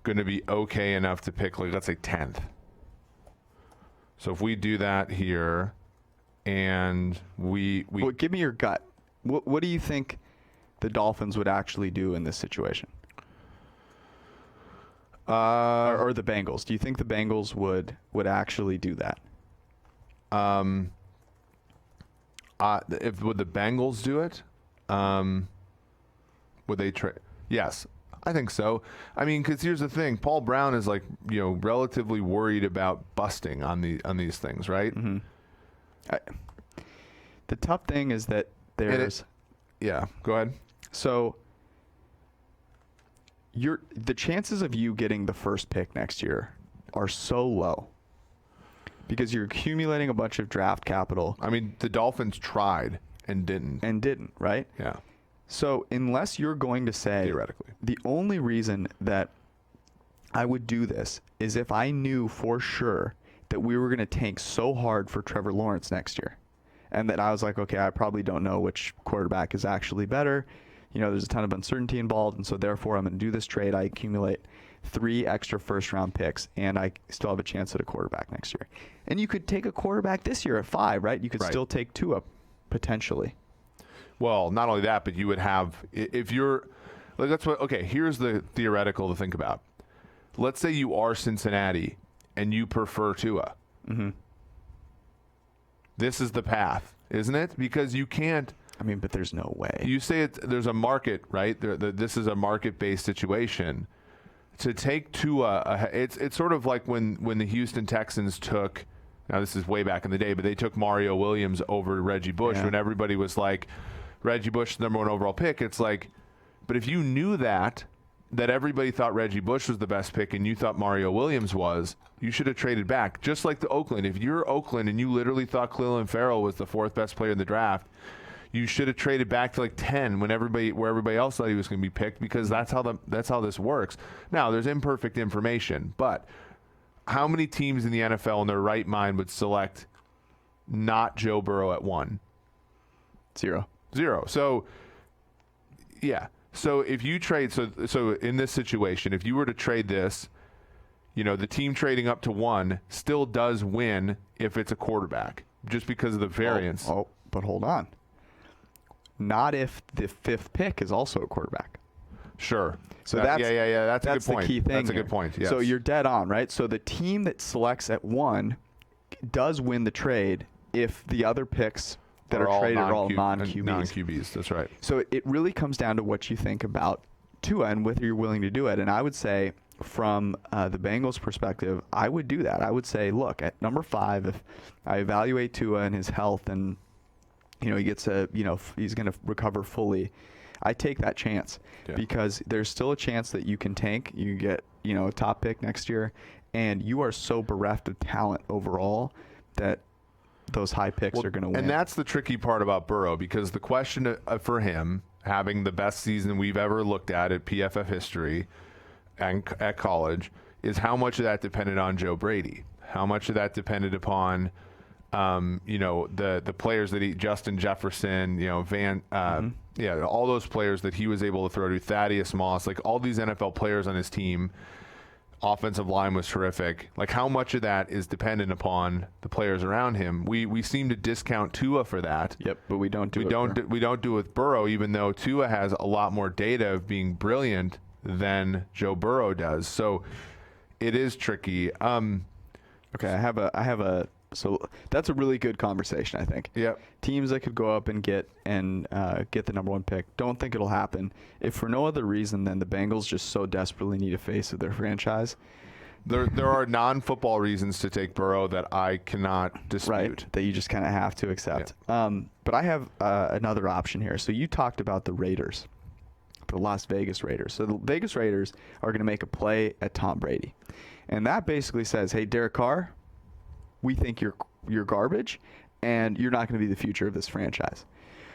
going to be okay enough to pick, like, let's say 10th. So if we do that here, and we well, give me your gut. What do you think the Dolphins would actually do in this situation? Or the Bengals? Do you think the Bengals would actually do that? Would the Bengals do it? Would they trade? Yes, I think so. I mean, because here's the thing: Paul Brown is relatively worried about busting on these things, right? Mm-hmm. The tough thing is that there's. Yeah, go ahead. So the chances of you getting the first pick next year are so low because you're accumulating a bunch of draft capital. I mean, the Dolphins tried and didn't. Right? Yeah. So unless you're going to say, theoretically, the only reason that I would do this is if I knew for sure that we were going to tank so hard for Trevor Lawrence next year, and that I was like, okay, I probably don't know which quarterback is actually better. There's a ton of uncertainty involved, and so therefore I'm going to do this trade. I accumulate 3 extra first-round picks, and I still have a chance at a quarterback next year. And you could take a quarterback this year at 5, right? You could still take Tua, potentially. Well, not only that, but you would have, if you're, here's the theoretical to think about. Let's say you are Cincinnati, and you prefer Tua. Mm-hmm. This is the path, isn't it? Because you can't. I mean, but there's no way. You say there's a market, right? This is a market-based situation. To take Tua, it's sort of like when the Houston Texans took, now this is way back in the day, but they took Mario Williams over Reggie Bush when everybody was like, Reggie Bush, the number 1 overall pick. It's like, but if you knew that everybody thought Reggie Bush was the best pick and you thought Mario Williams was, you should have traded back. Just like the Oakland. If you're Oakland and you literally thought Clelin Ferrell was the 4th best player in the draft, you should have traded back to like 10 where everybody else thought he was going to be picked, because that's how this works. Now, there's imperfect information, but how many teams in the NFL in their right mind would select not Joe Burrow at 1? 0. So, yeah. So if you trade, so in this situation, if you were to trade this, the team trading up to 1 still does win if it's a quarterback, just because of the variance. Oh, but hold on. Not if the 5th pick is also a quarterback. Sure. So that's a good point. The key thing. That's a good point. Yes. So you're dead on, right? So the team that selects at 1 does win the trade if the other picks that are traded are all non-QBs. Non-QBs, that's right. So it really comes down to what you think about Tua and whether you're willing to do it. And I would say from the Bengals' perspective, I would do that. I would say, look, at number 5, if I evaluate Tua and his health and, he gets he's going to recover fully, I take that chance because there's still a chance that you can tank. You get, a top pick next year, and you are so bereft of talent overall that those high picks are going to win. And that's the tricky part about Burrow, because the question for him, having the best season we've ever looked at PFF history and at college, is how much of that depended on Joe Brady? How much of that depended upon, the players that Justin Jefferson, all those players that he was able to throw to, Thaddeus Moss, like all these NFL players on his team. Offensive line was terrific. Like, how much of that is dependent upon the players around him? We seem to discount Tua for that. Yep, but we don't do we don't do it with Burrow, even though Tua has a lot more data of being brilliant than Joe Burrow does. So it is tricky. Okay, so that's a really good conversation, I think. Yep. Teams that could go up and get the number 1 pick. Don't think it'll happen. If for no other reason than the Bengals just so desperately need a face of their franchise. There are non-football reasons to take Burrow that I cannot dispute. Right, that you just kind of have to accept. Yeah. But I have another option here. So you talked about the Raiders, the Las Vegas Raiders. So the Vegas Raiders are going to make a play at Tom Brady. And that basically says, hey, Derek Carr, we think you're garbage, and you're not going to be the future of this franchise.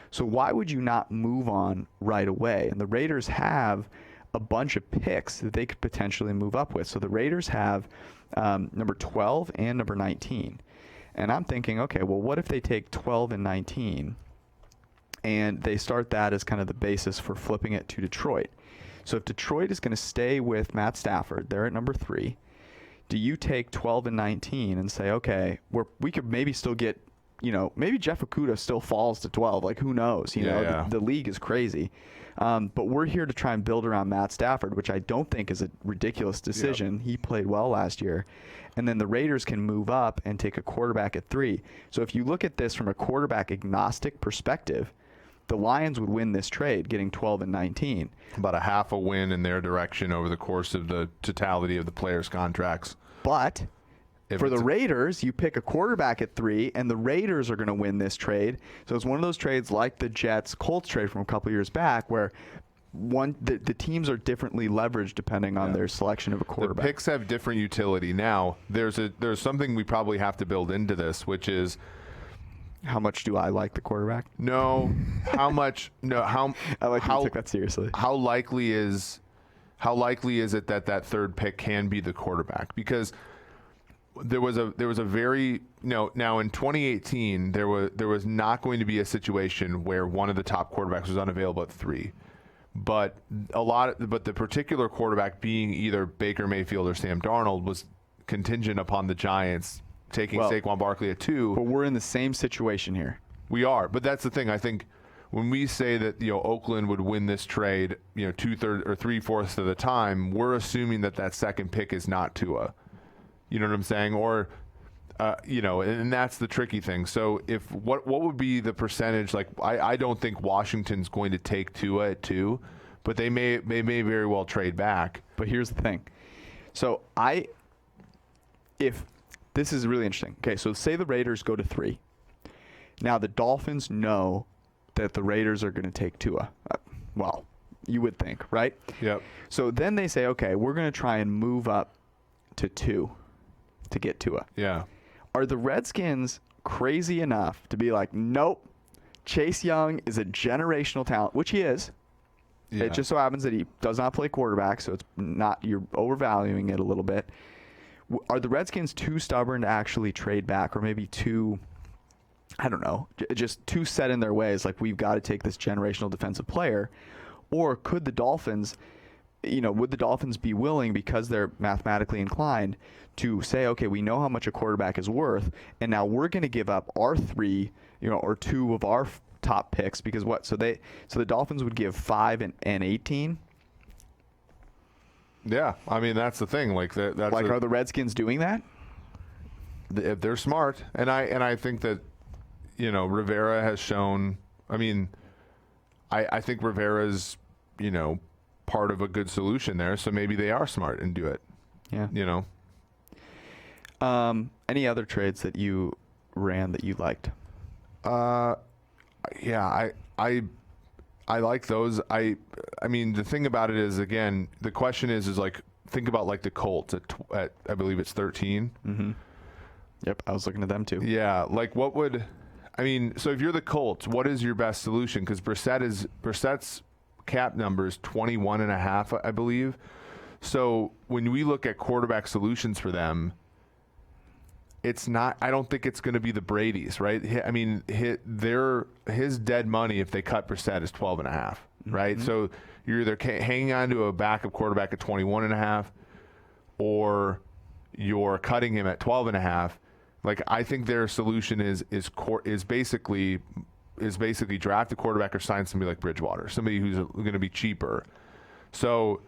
So why would you not move on right away? And the Raiders have a bunch of picks that they could potentially move up with. So the Raiders have number 12 and number 19. And I'm thinking, okay, well, what if they take 12 and 19, and they start that as kind of the basis for flipping it to Detroit? So if Detroit is going to stay with Matt Stafford, they're at number 3. Do you take 12 and 19 and say, okay, we could maybe still get, maybe Jeff Okudah still falls to 12. Like, who knows? The league is crazy. But we're here to try and build around Matt Stafford, which I don't think is a ridiculous decision. Yep. He played well last year. And then the Raiders can move up and take a quarterback at 3. So if you look at this from a quarterback agnostic perspective, the Lions would win this trade, getting 12 and 19. About a half a win in their direction over the course of the totality of the players' contracts. But for the Raiders, you pick a quarterback at 3, and the Raiders are going to win this trade. So it's one of those trades like the Jets-Colts trade from a couple years back, where the teams are differently leveraged depending on their selection of a quarterback. The picks have different utility. Now, there's something we probably have to build into this, which is, how much do I like the quarterback? No. How much? No. How? I like you took that seriously. How likely is it that third pick can be the quarterback? Because there was a very now in 2018 there was not going to be a situation where one of the top quarterbacks was unavailable at 3. But the particular quarterback being either Baker Mayfield or Sam Darnold was contingent upon the Giants taking Saquon Barkley at 2. But we're in the same situation here. We are, but that's the thing. I think when we say that Oakland would win this trade, 2/3 or 3/4 of the time, we're assuming that second pick is not Tua. You know what I'm saying? Or and that's the tricky thing. So if what would be the percentage? Like I don't think Washington's going to take Tua at 2, but they may very well trade back. But here's the thing. So if this is really interesting. Okay, so say the Raiders go to 3. Now the Dolphins know that the Raiders are going to take Tua. Well, you would think, right? Yep. So then they say, okay, we're going to try and move up to 2 to get Tua. Yeah. Are the Redskins crazy enough to be like, nope, Chase Young is a generational talent, which he is. Yeah. It just so happens that he does not play quarterback, so it's not, you're overvaluing it a little bit. Are the Redskins too stubborn to actually trade back, or maybe too, I don't know, just too set in their ways, like we've got to take this generational defensive player? Or could the Dolphins, would the Dolphins be willing, because they're mathematically inclined, to say, okay, we know how much a quarterback is worth, and now we're going to give up our 3, or 2 of our top picks, because what? So the Dolphins would give 5 and 18. Yeah, I mean that's the thing. Like are the Redskins doing that? If they're smart, and I think that Rivera has shown. I mean, I think Rivera's part of a good solution there. So maybe they are smart and do it. Yeah. You know. Any other trades that you ran that you liked? Yeah, I like those. I mean, the thing about it is, again, the question is like, think about like the Colts at I believe it's 13. Mm-hmm. Yep, I was looking at them too. Yeah, like what would, I mean, so if you're the Colts, what is your best solution? Because Brissett's cap number is 21.5, I believe. So when we look at quarterback solutions for them, it's not. I don't think it's going to be the Brady's, right? I mean, his dead money if they cut Brissett is 12.5, right? Mm-hmm. So you're either hanging on to a backup quarterback at 21.5, or you're cutting him at 12.5. Like, I think their solution is basically draft a quarterback or sign somebody like Bridgewater, somebody who's going to be cheaper. So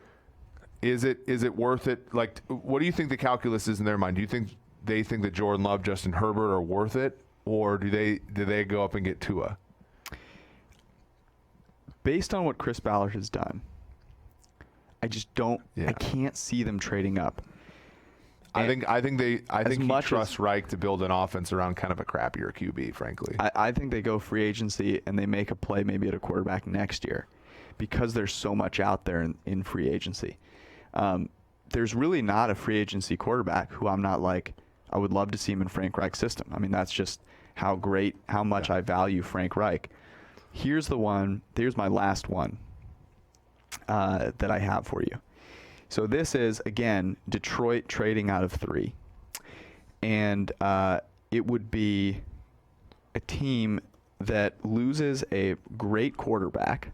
is it worth it? Like, what do you think the calculus is in their mind? Do you think they think that Jordan Love, Justin Herbert are worth it, or do they go up and get Tua? Based on what Chris Ballard has done, I just don't. Yeah. I can't see them trading up. I think he trusts as Reich to build an offense around kind of a crappier QB, frankly. I think they go free agency and they make a play maybe at a quarterback next year, because there's so much out there in free agency. There's really not a free agency quarterback who I'm not like, I would love to see him in Frank Reich's system. I mean, that's just how much I value Frank Reich. Here's my last one that I have for you. So this is, again, Detroit trading out of 3. And it would be a team that loses a great quarterback,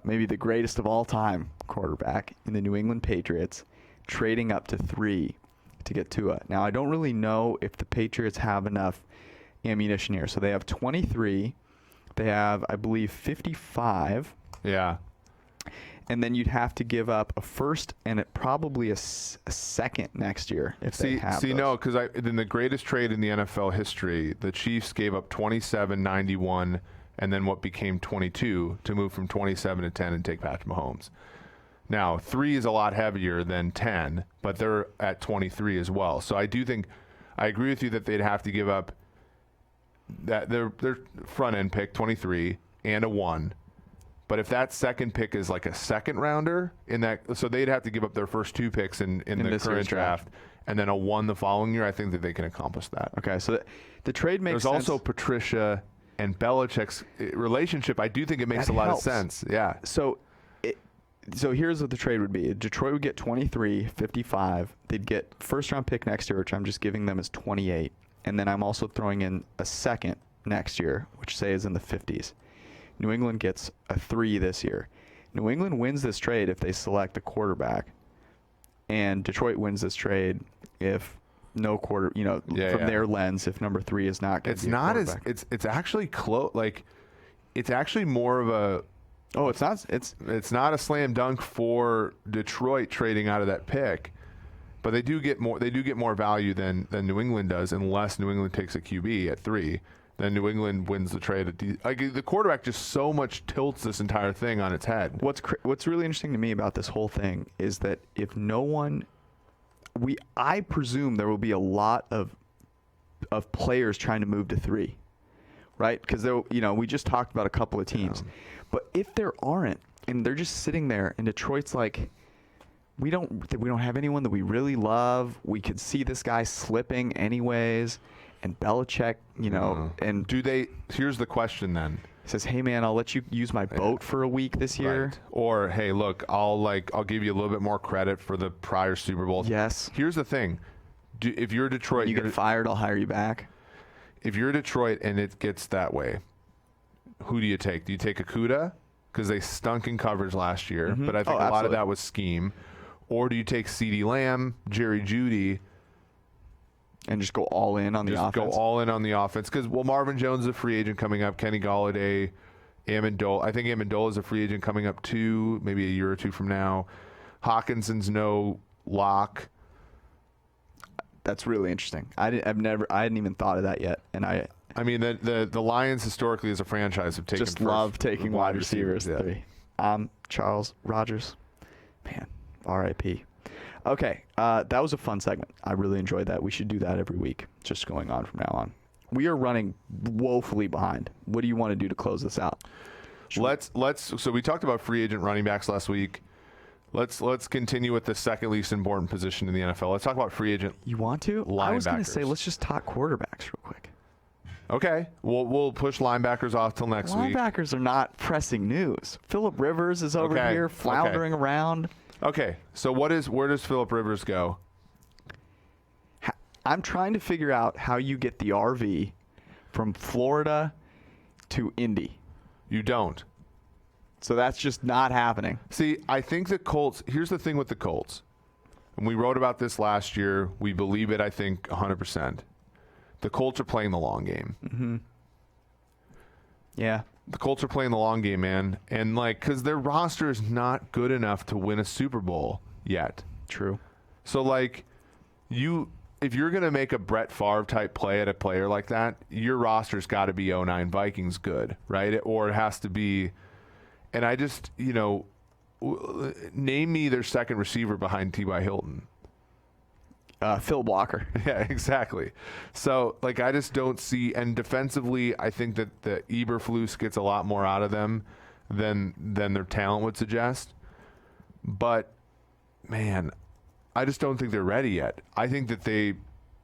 maybe the greatest of all time quarterback in the New England Patriots, trading up to 3 to get Tua. Now, I don't really know if the Patriots have enough ammunition here. So they have 23. They have, I believe, 55. Yeah. And then you'd have to give up a first and probably a second next year if they have those. No, because in the greatest trade in the NFL history, the Chiefs gave up 27, 91, and then what became 22 to move from 27 to 10 and take Patrick Mahomes. Now, 3 is a lot heavier than 10, but they're at 23 as well. So I agree with you that they'd have to give up that their front end pick, 23, and a 1. But if that second pick is like a second rounder so they'd have to give up their first 2 picks in the current draft, and then a 1 the following year. I think that they can accomplish that. Okay, so the trade makes sense. There's also Patricia and Belichick's relationship. I do think it makes a lot of sense. Yeah. So here's what the trade would be. Detroit would get 23, 55. They'd get first round pick next year, which I'm just giving them as 28. And then I'm also throwing in a second next year, which say is in the 50s. New England gets a 3 this year. New England wins this trade if they select a quarterback, and Detroit wins this trade if no their lens, if number 3 is not going to be a quarterback. It's actually close. Like, it's actually more of a. Oh, it's not. It's not a slam dunk for Detroit trading out of that pick, but they do get more. They do get more value than New England does, unless New England takes a QB at 3. Then New England wins the trade. The quarterback just so much tilts this entire thing on its head. What's really interesting to me about this whole thing is that if no one, I presume there will be a lot of players trying to move to 3, right? Because we just talked about a couple of teams, but if there aren't, and they're just sitting there, and Detroit's like, we don't have anyone that we really love. We could see this guy slipping anyways. And Belichick, and here's the question then. He says, "Hey man, I'll let you use my boat for a week this year." Right. Or, "Hey, look, I'll give you a little bit more credit for the prior Super Bowl." Yes. Here's the thing. If you're Detroit, you get fired, I'll hire you back. If you're Detroit and it gets that way, who do you take? Do you take Okudah? Because they stunk in coverage last year, but I think a lot of that was scheme. Or do you take CeeDee Lamb, Jerry Jeudy, and just go all in on the offense? Go all in on the offense. Because, Marvin Jones is a free agent coming up. Kenny Golladay, Amendola. I think Amendola is a free agent coming up too, maybe a year or 2 from now. Hawkinson's no lock. That's really interesting. I hadn't even thought of that yet. And I mean, the Lions historically as a franchise have taken love taking wide receivers. Yeah. 3. I'm Charles Rogers. Man, R.I.P. Okay, that was a fun segment. I really enjoyed that. We should do that every week, just going on from now on. We are running woefully behind. What do you want to do to close this out? So we talked about free agent running backs last week. Let's continue with the second least important position in the NFL. Let's talk about free agent. You want to? Linebackers. I was going to say let's just talk quarterbacks real quick. Okay, we'll push linebackers off till next week. Linebackers are not pressing news. Phillip Rivers is over here floundering around. Okay, so where does Phillip Rivers go? I'm trying to figure out how you get the RV from Florida to Indy. You don't. So that's just not happening. See, I think the Colts, here's the thing with the Colts. And we wrote about this last year. We believe it, I think, 100%. The Colts are playing the long game. Mm-hmm. Yeah. The Colts are playing the long game, man. And, because their roster is not good enough to win a Super Bowl yet. True. So, if you're going to make a Brett Favre type play at a player like that, your roster's got to be 09 Vikings good, right? Or it has to be. And I just, name me their second receiver behind T.Y. Hilton. Phillip Walker. Yeah, exactly. So, I just don't see. And defensively, I think that the Eberflus gets a lot more out of them than their talent would suggest. But, man, I just don't think they're ready yet. I think that they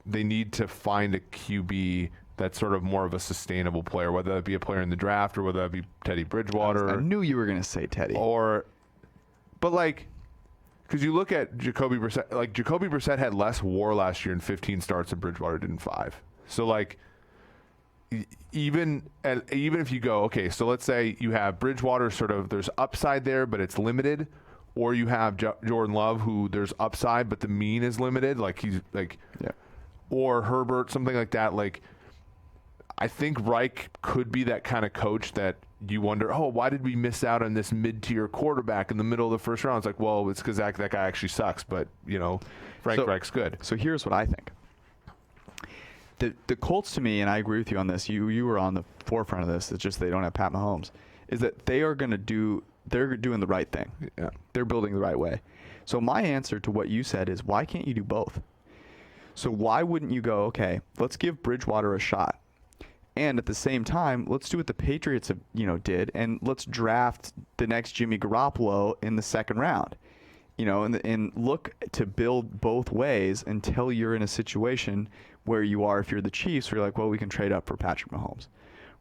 need to find a QB that's sort of more of a sustainable player, whether that be a player in the draft or whether that be Teddy Bridgewater. I knew you were going to say Teddy. Because you look at Jacoby Brissett, Jacoby Brissett had less WAR last year in 15 starts than Bridgewater did in 5. So, even if you go, okay, so let's say you have Bridgewater there's upside there, but it's limited, or you have Jordan Love, who there's upside, but the mean is limited, or Herbert, something like that. I think Reich could be that kind of coach that you wonder, why did we miss out on this mid-tier quarterback in the middle of the first round? It's it's because that guy actually sucks, but, Frank Reich's good. So here's what I think. The Colts, to me, and I agree with you on this, you were on the forefront of this, it's just they don't have Pat Mahomes, is that they're doing the right thing. Yeah. They're building the right way. So my answer to what you said is, why can't you do both? So why wouldn't you go, okay, let's give Bridgewater a shot. And at the same time, let's do what the Patriots did, and let's draft the next Jimmy Garoppolo in the second round. And look to build both ways until you're in a situation where you are, if you're the Chiefs, where you're like, well, we can trade up for Patrick Mahomes,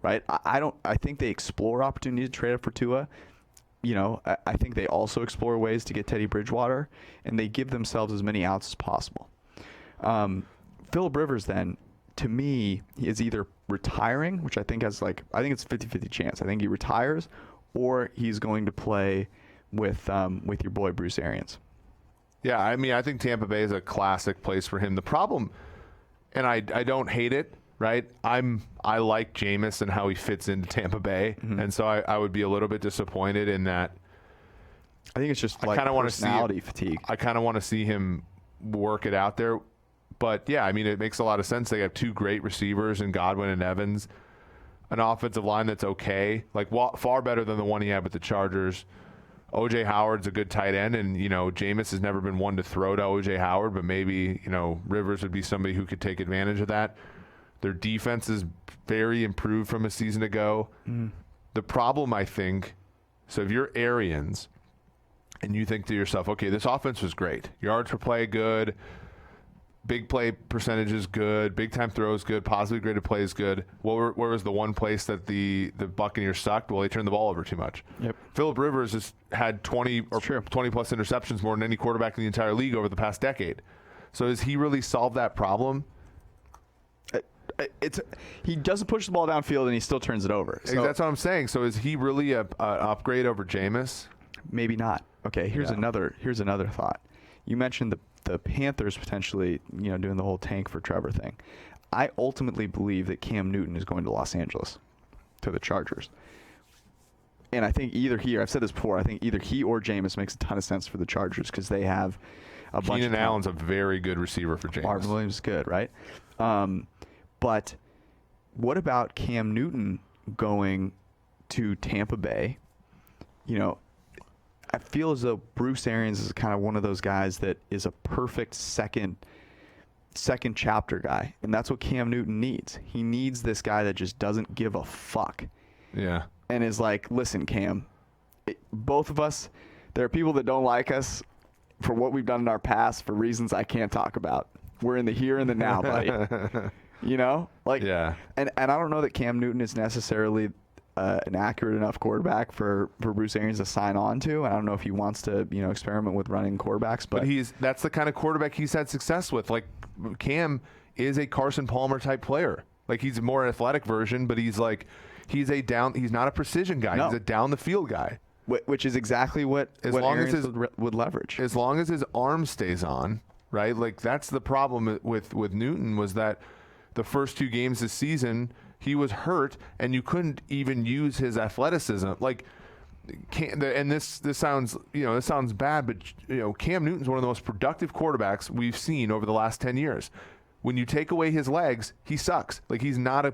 right? I think they explore opportunities to trade up for Tua. I think they also explore ways to get Teddy Bridgewater, and they give themselves as many outs as possible. Phillip Rivers, then, to me, is either retiring, which I think has I think it's 50-50 chance. I think he retires, or he's going to play with your boy Bruce Arians. Yeah, I think Tampa Bay is a classic place for him. The problem, and I don't hate it, right? I like Jameis and how he fits into Tampa Bay, and so I would be a little bit disappointed in that. I think it's just personality fatigue. I kind of want to see him work it out there. But, yeah, it makes a lot of sense. They have two great receivers in Godwin and Evans, an offensive line that's okay, far better than the one he had with the Chargers. O.J. Howard's a good tight end, and, Jameis has never been one to throw to O.J. Howard, but maybe, Rivers would be somebody who could take advantage of that. Their defense is very improved from a season ago. The problem, I think, so if you're Arians and you think to yourself, okay, this offense was great. Yards per play good. Big play percentage is good. Big time throw is good. Positively graded play is good. Where was the one place that the Buccaneers sucked? Well, they turned the ball over too much. Yep. Phillip Rivers has had 20 plus interceptions, more than any quarterback in the entire league over the past decade. So has he really solved that problem? He doesn't push the ball downfield and he still turns it over. So that's what I'm saying. So is he really an upgrade over Jameis? Maybe not. Okay, here's another thought. You mentioned the Panthers potentially, doing the whole tank for Trevor thing. I ultimately believe that Cam Newton is going to Los Angeles, to the Chargers. And I think I've said this before, I think either he or Jameis makes a ton of sense for the Chargers because they have a bunch of Keenan Allen's a very good receiver for Jameis. Marvin Williams is good, right? But what about Cam Newton going to Tampa Bay, I feel as though Bruce Arians is kind of one of those guys that is a perfect second chapter guy, and that's what Cam Newton needs. He needs this guy that just doesn't give a fuck. Yeah. And is like, listen, Cam, both of us, there are people that don't like us for what we've done in our past for reasons I can't talk about. We're in the here and the now, buddy. You know? Like, yeah. And I don't know that Cam Newton is necessarily an accurate enough quarterback for Bruce Arians to sign on to. I don't know if he wants to, experiment with running quarterbacks. But that's the kind of quarterback he's had success with. Like, Cam is a Carson Palmer type player. Like, he's a more athletic version, but he's not a precision guy. No. He's a down the field guy. Which is exactly what Arians would leverage. As long as his arm stays on, right? Like, that's the problem with Newton, was that the first 2 games this season, he was hurt, and you couldn't even use his athleticism. Like, and this sounds bad, but Cam Newton's one of the most productive quarterbacks we've seen over the last 10 years. When you take away his legs, he sucks. Like, he's not a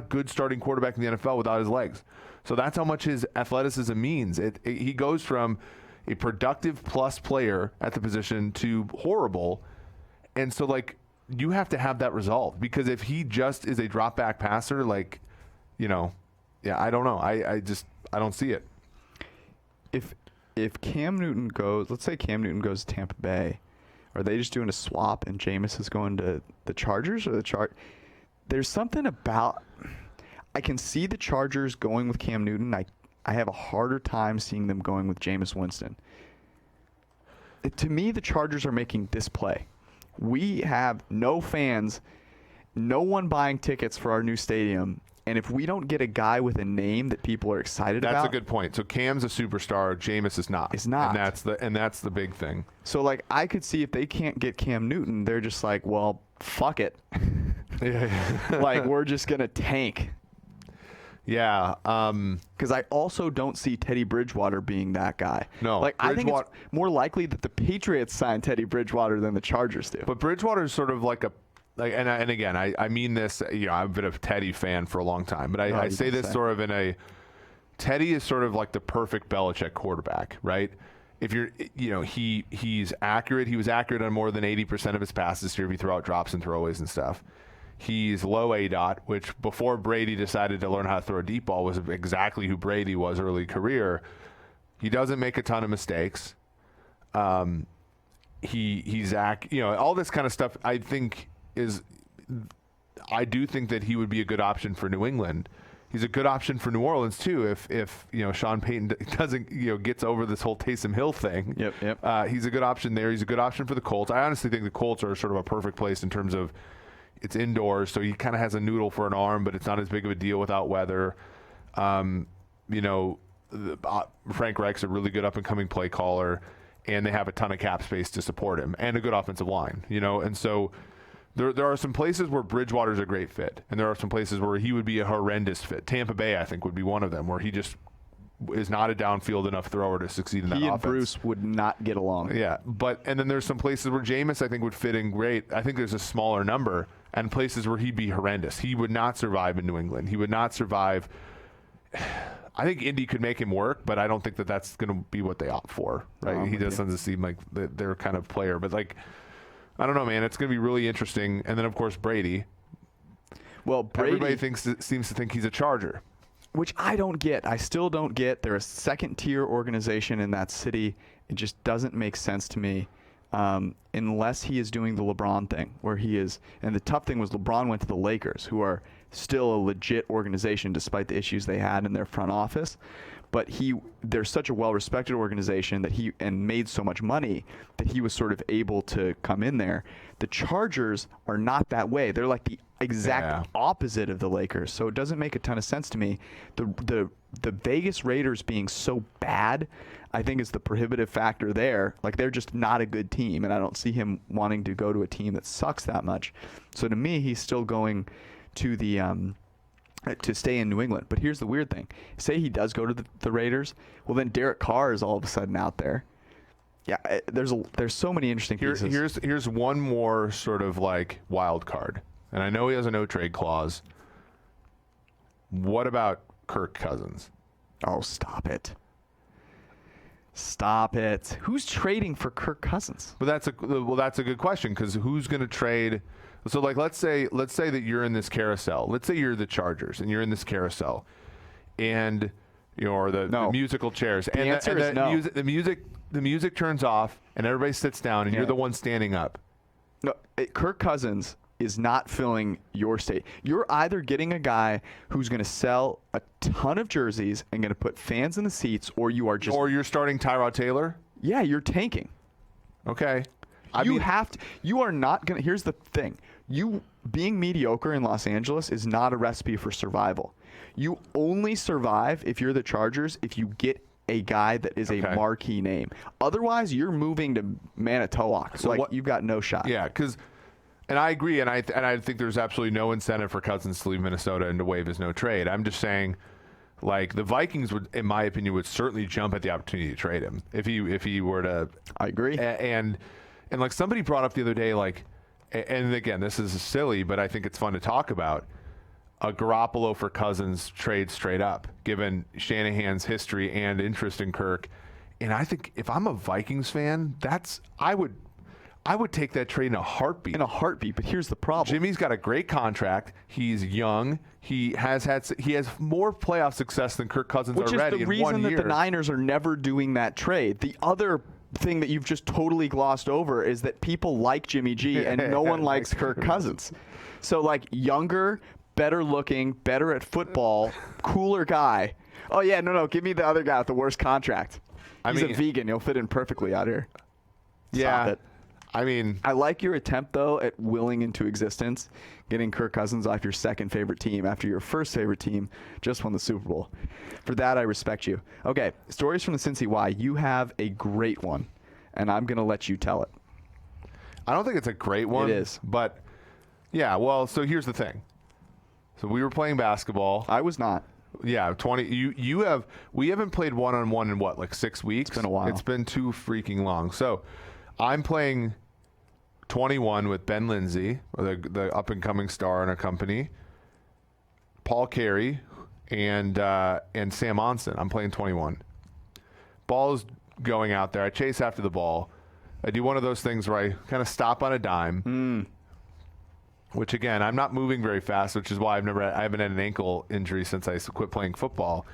good starting quarterback in the NFL without his legs. So that's how much his athleticism means. He goes from a productive plus player at the position to horrible, and so, like, you have to have that resolved, because if he just is a drop back passer, like, I don't know. I don't see it. If Cam Newton goes, let's say Cam Newton goes to Tampa Bay, are they just doing a swap and Jameis is going to the Chargers or there's something about, I can see the Chargers going with Cam Newton. I have a harder time seeing them going with Jameis Winston. To me, the Chargers are making this play. We have no fans, no one buying tickets for our new stadium. And if we don't get a guy with a name that people are excited about. That's a good point. So Cam's a superstar, Jameis is not. Is not. And that's the big thing. So, like, I could see if they can't get Cam Newton, they're just like, well, fuck it. Like, we're just going to tank. Yeah. Because I also don't see Teddy Bridgewater being that guy. No. Like, I think it's more likely that the Patriots sign Teddy Bridgewater than the Chargers do. But Bridgewater is sort of like and again, I mean this, I've been a Teddy fan for a long time, but I say this sort of Teddy is sort of like the perfect Belichick quarterback, right? If you're, he's accurate. He was accurate on more than 80% of his passes here if you throw out drops and throwaways and stuff. He's low ADOT, which before Brady decided to learn how to throw a deep ball was exactly who Brady was early career. He doesn't make a ton of mistakes. He's all this kind of stuff. I do think that he would be a good option for New England. He's a good option for New Orleans too. If Sean Payton doesn't gets over this whole Taysom Hill thing. Yep. He's a good option there. He's a good option for the Colts. I honestly think the Colts are sort of a perfect place in terms of it's indoors, so he kind of has a noodle for an arm, but it's not as big of a deal without weather. Frank Reich's a really good up and coming play caller, and they have a ton of cap space to support him and a good offensive line. And so. There are some places where Bridgewater's a great fit, and there are some places where he would be a horrendous fit. Tampa Bay, I think, would be one of them, where he just is not a downfield enough thrower to succeed in that offense. He and Bruce would not get along. Yeah, and then there's some places where Jameis, I think, would fit in great. I think there's a smaller number, and places where he'd be horrendous. He would not survive in New England. He would not survive. I think Indy could make him work, but I don't think that that's going to be what they opt for. Right? He doesn't seem like their kind of player, but like. I don't know, man. It's going to be really interesting. And then, of course, Brady. Well, Brady. Everybody seems to think he's a Charger. Which I don't get. I still don't get. They're a second-tier organization in that city. It just doesn't make sense to me unless he is doing the LeBron thing, where he is. And the tough thing was LeBron went to the Lakers, who are still a legit organization despite the issues they had in their front office. But they're such a well-respected organization that and made so much money that he was sort of able to come in there. The Chargers are not that way. They're like the exact opposite of the Lakers. So it doesn't make a ton of sense to me. The Vegas Raiders being so bad, I think, is the prohibitive factor there. Like, they're just not a good team, and I don't see him wanting to go to a team that sucks that much. So to me, he's still going to to stay in New England. But here's the weird thing. Say he does go to the Raiders, well, then Derek Carr is all of a sudden out there. Yeah, there's so many interesting pieces. Here's one more sort of like wild card. And I know he has a no-trade clause. What about Kirk Cousins? Oh, stop it. Stop it. Who's trading for Kirk Cousins? But that's a good question, because who's going to trade? So like let's say that you're in this carousel. Let's say you're the Chargers and you're in this carousel, and or the musical chairs. The answer is no. The music turns off and everybody sits down and you're the one standing up. No, Kirk Cousins is not filling your state. You're either getting a guy who's going to sell a ton of jerseys and going to put fans in the seats, or you're starting Tyrod Taylor. Yeah, you're tanking. Okay. You are not going to. Here's the thing. You being mediocre in Los Angeles is not a recipe for survival. You only survive if you're the Chargers if you get a guy that is a marquee name. Otherwise, you're moving to Manitowoc. So you've got no shot. Yeah, and I agree, and I think there's absolutely no incentive for Cousins to leave Minnesota and to waive his no trade. I'm just saying, like, the Vikings would, in my opinion, would certainly jump at the opportunity to trade him if he were to. I agree. And like somebody brought up the other day, like, and again, this is silly, but I think it's fun to talk about. A Garoppolo for Cousins trade straight up, given Shanahan's history and interest in Kirk. And I think if I'm a Vikings fan, I would take that trade in a heartbeat. But here's the problem. Jimmy's got a great contract. He's young. He has more playoff success than Kirk Cousins already in 1 year. Which is the reason that the Niners are never doing that trade. The other thing that you've just totally glossed over is that people like Jimmy G and no one likes Kirk Cousins. So, like, younger, better looking, better at football, cooler guy. Oh, yeah, no, give me the other guy with the worst contract. He's a vegan. He'll fit in perfectly out here. Stop it. I like your attempt, though, at willing into existence getting Kirk Cousins off your second favorite team after your first favorite team just won the Super Bowl. For that, I respect you. Okay, stories from the Cincy Y. You have a great one, and I'm going to let you tell it. I don't think it's a great one. It is. But, yeah, well, so here's the thing. So we were playing basketball. I was not. Yeah, 20. We haven't played one-on-one in what, like 6 weeks? It's been a while. It's been too freaking long. So I'm playing 21 with Ben Lindsay, the up-and-coming star in our company, Paul Carey, and Sam Onsen. I'm playing 21. Ball's going out there. I chase after the ball. I do one of those things where I kind of stop on a dime, which, again, I'm not moving very fast, which is why I haven't had an ankle injury since I quit playing football.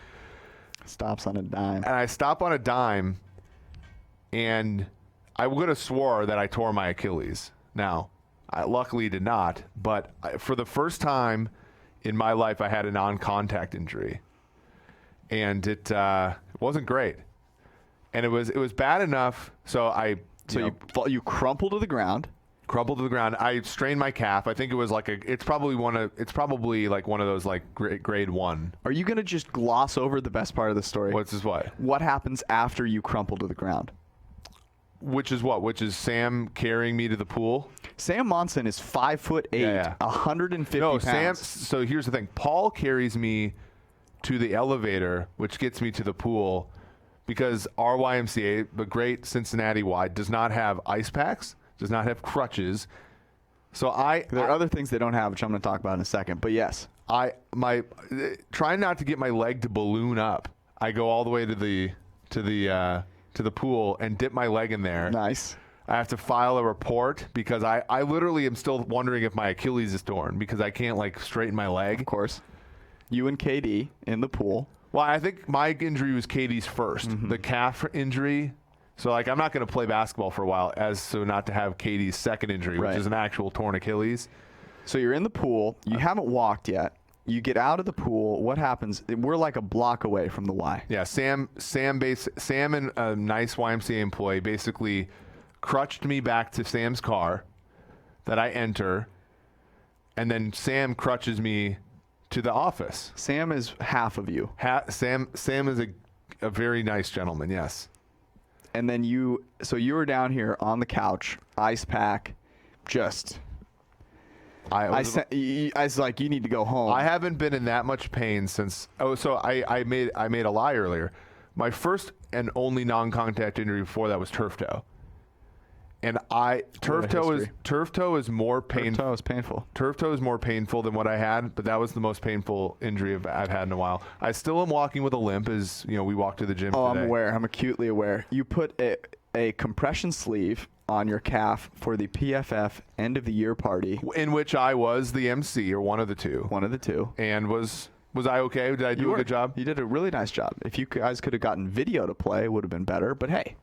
Stops on a dime. And I stop on a dime, and I would have swore that I tore my Achilles. Now, I luckily did not, but for the first time in my life, I had a non-contact injury, and it wasn't great. And it was bad enough. So you crumple to the ground. Crumpled to the ground. I strained my calf. I think it was like it's probably like one of those like grade 1. Are you gonna just gloss over the best part of the story? What's this? What happens after you crumple to the ground? Which is what? Which is Sam carrying me to the pool? Sam Monson is 5'8", 150 pounds. Sam. So here's the thing. Paul carries me to the elevator, which gets me to the pool, because our YMCA, the great Cincinnati Y, does not have ice packs, does not have crutches. So there are other things they don't have, which I'm going to talk about in a second. But yes, trying not to get my leg to balloon up. I go all the way to the pool and dip my leg in there. Nice. I have to file a report because I literally am still wondering if my Achilles is torn because I can't like straighten my leg. Of course. You and KD in the pool. Well, I think my injury was KD's first, the calf injury. So like I'm not going to play basketball for a while so not to have KD's second injury, which is an actual torn Achilles. So you're in the pool. You haven't walked yet. You get out of the pool. What happens? We're like a block away from the Y. Yeah, Sam and a nice YMCA employee basically crutched me back to Sam's car that I enter, and then Sam crutches me to the office. Sam is half of you. Sam is a very nice gentleman, yes. And then you were down here on the couch, ice pack, just... I was like, you need to go home. I haven't been in that much pain since. So I made a lie earlier. My first and only non-contact injury before that was turf toe, And turf toe is more painful. Turf toe is painful. Turf toe is more painful than what I had, but that was the most painful injury I've had in a while. I still am walking with a limp as, we walk to the gym today. I'm aware. I'm acutely aware. You put a compression sleeve on your calf for the PFF end of the year party. In which I was the MC, or one of the two. One of the two. And was I okay? Did I do a good job? You did a really nice job. If you guys could have gotten video to play, it would have been better. But hey,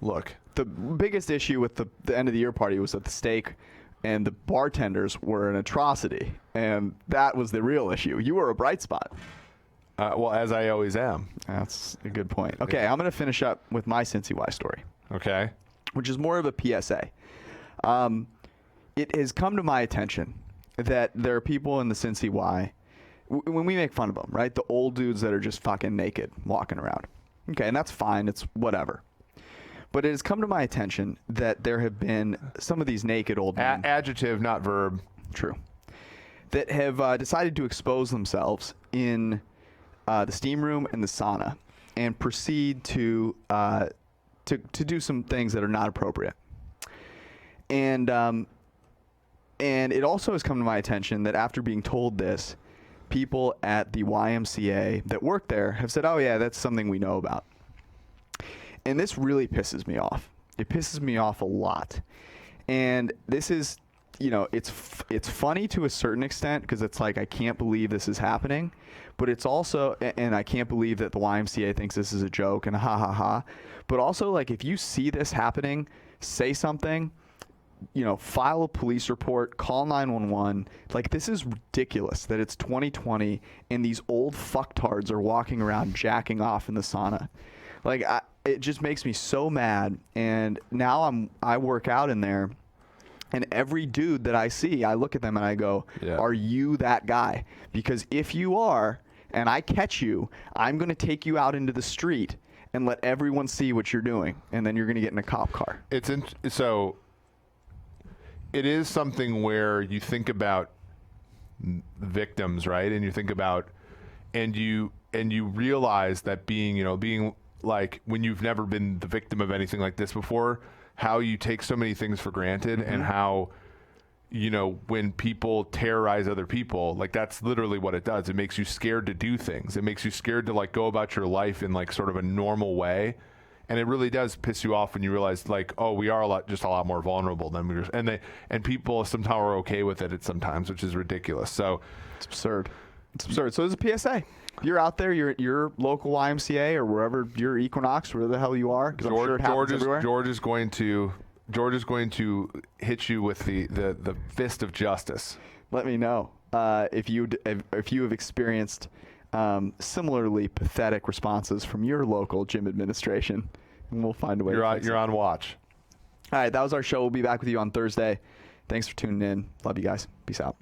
look. The biggest issue with the end of the year party was that the steak and the bartenders were an atrocity. And that was the real issue. You were a bright spot. Well, as I always am. That's a good point. Okay, I'm going to finish up with my Cincy Y story. Okay. Which is more of a PSA. It has come to my attention that there are people in the Cincy Y, when we make fun of them, right? The old dudes that are just fucking naked walking around. Okay, and that's fine. It's whatever. But it has come to my attention that there have been some of these naked old men. Adjective, not verb. True. That have decided to expose themselves in the steam room and the sauna and proceed to do some things that are not appropriate. And it also has come to my attention that after being told this, people at the YMCA that work there have said, oh yeah, that's something we know about. And this really pisses me off. It pisses me off a lot. And this is, it's funny to a certain extent because it's like, I can't believe this is happening. But it's also, and I can't believe that the YMCA thinks this is a joke and ha ha ha. But also, like, if you see this happening, say something, file a police report, call 911. Like, this is ridiculous that it's 2020 and these old fucktards are walking around jacking off in the sauna. Like, it just makes me so mad. And now I work out in there, and every dude that I see, I look at them and I go, Are you that guy? Because if you are, and I catch you, I'm going to take you out into the street and let everyone see what you're doing, and then you're going to get in a cop car. So it is something where you think about victims, right? And you think about, and you realize that being like, when you've never been the victim of anything like this before, how you take so many things for granted, and how, when people terrorize other people, like, that's literally what it does. It makes you scared to do things. It makes you scared to, like, go about your life in, like, sort of a normal way. And it really does piss you off when you realize, like, oh, we are just a lot more vulnerable than we were. And people somehow are okay with it sometimes, which is ridiculous. So it's absurd. It's absurd. So it's a PSA. If you're out there, you're at your local YMCA or wherever, your Equinox, wherever the hell you are, because I'm sure it happens everywhere. George is going to hit you with the fist of justice. Let me know if you have experienced similarly pathetic responses from your local gym administration, and we'll find a way. You're on watch. All right, that was our show. We'll be back with you on Thursday. Thanks for tuning in. Love you guys. Peace out.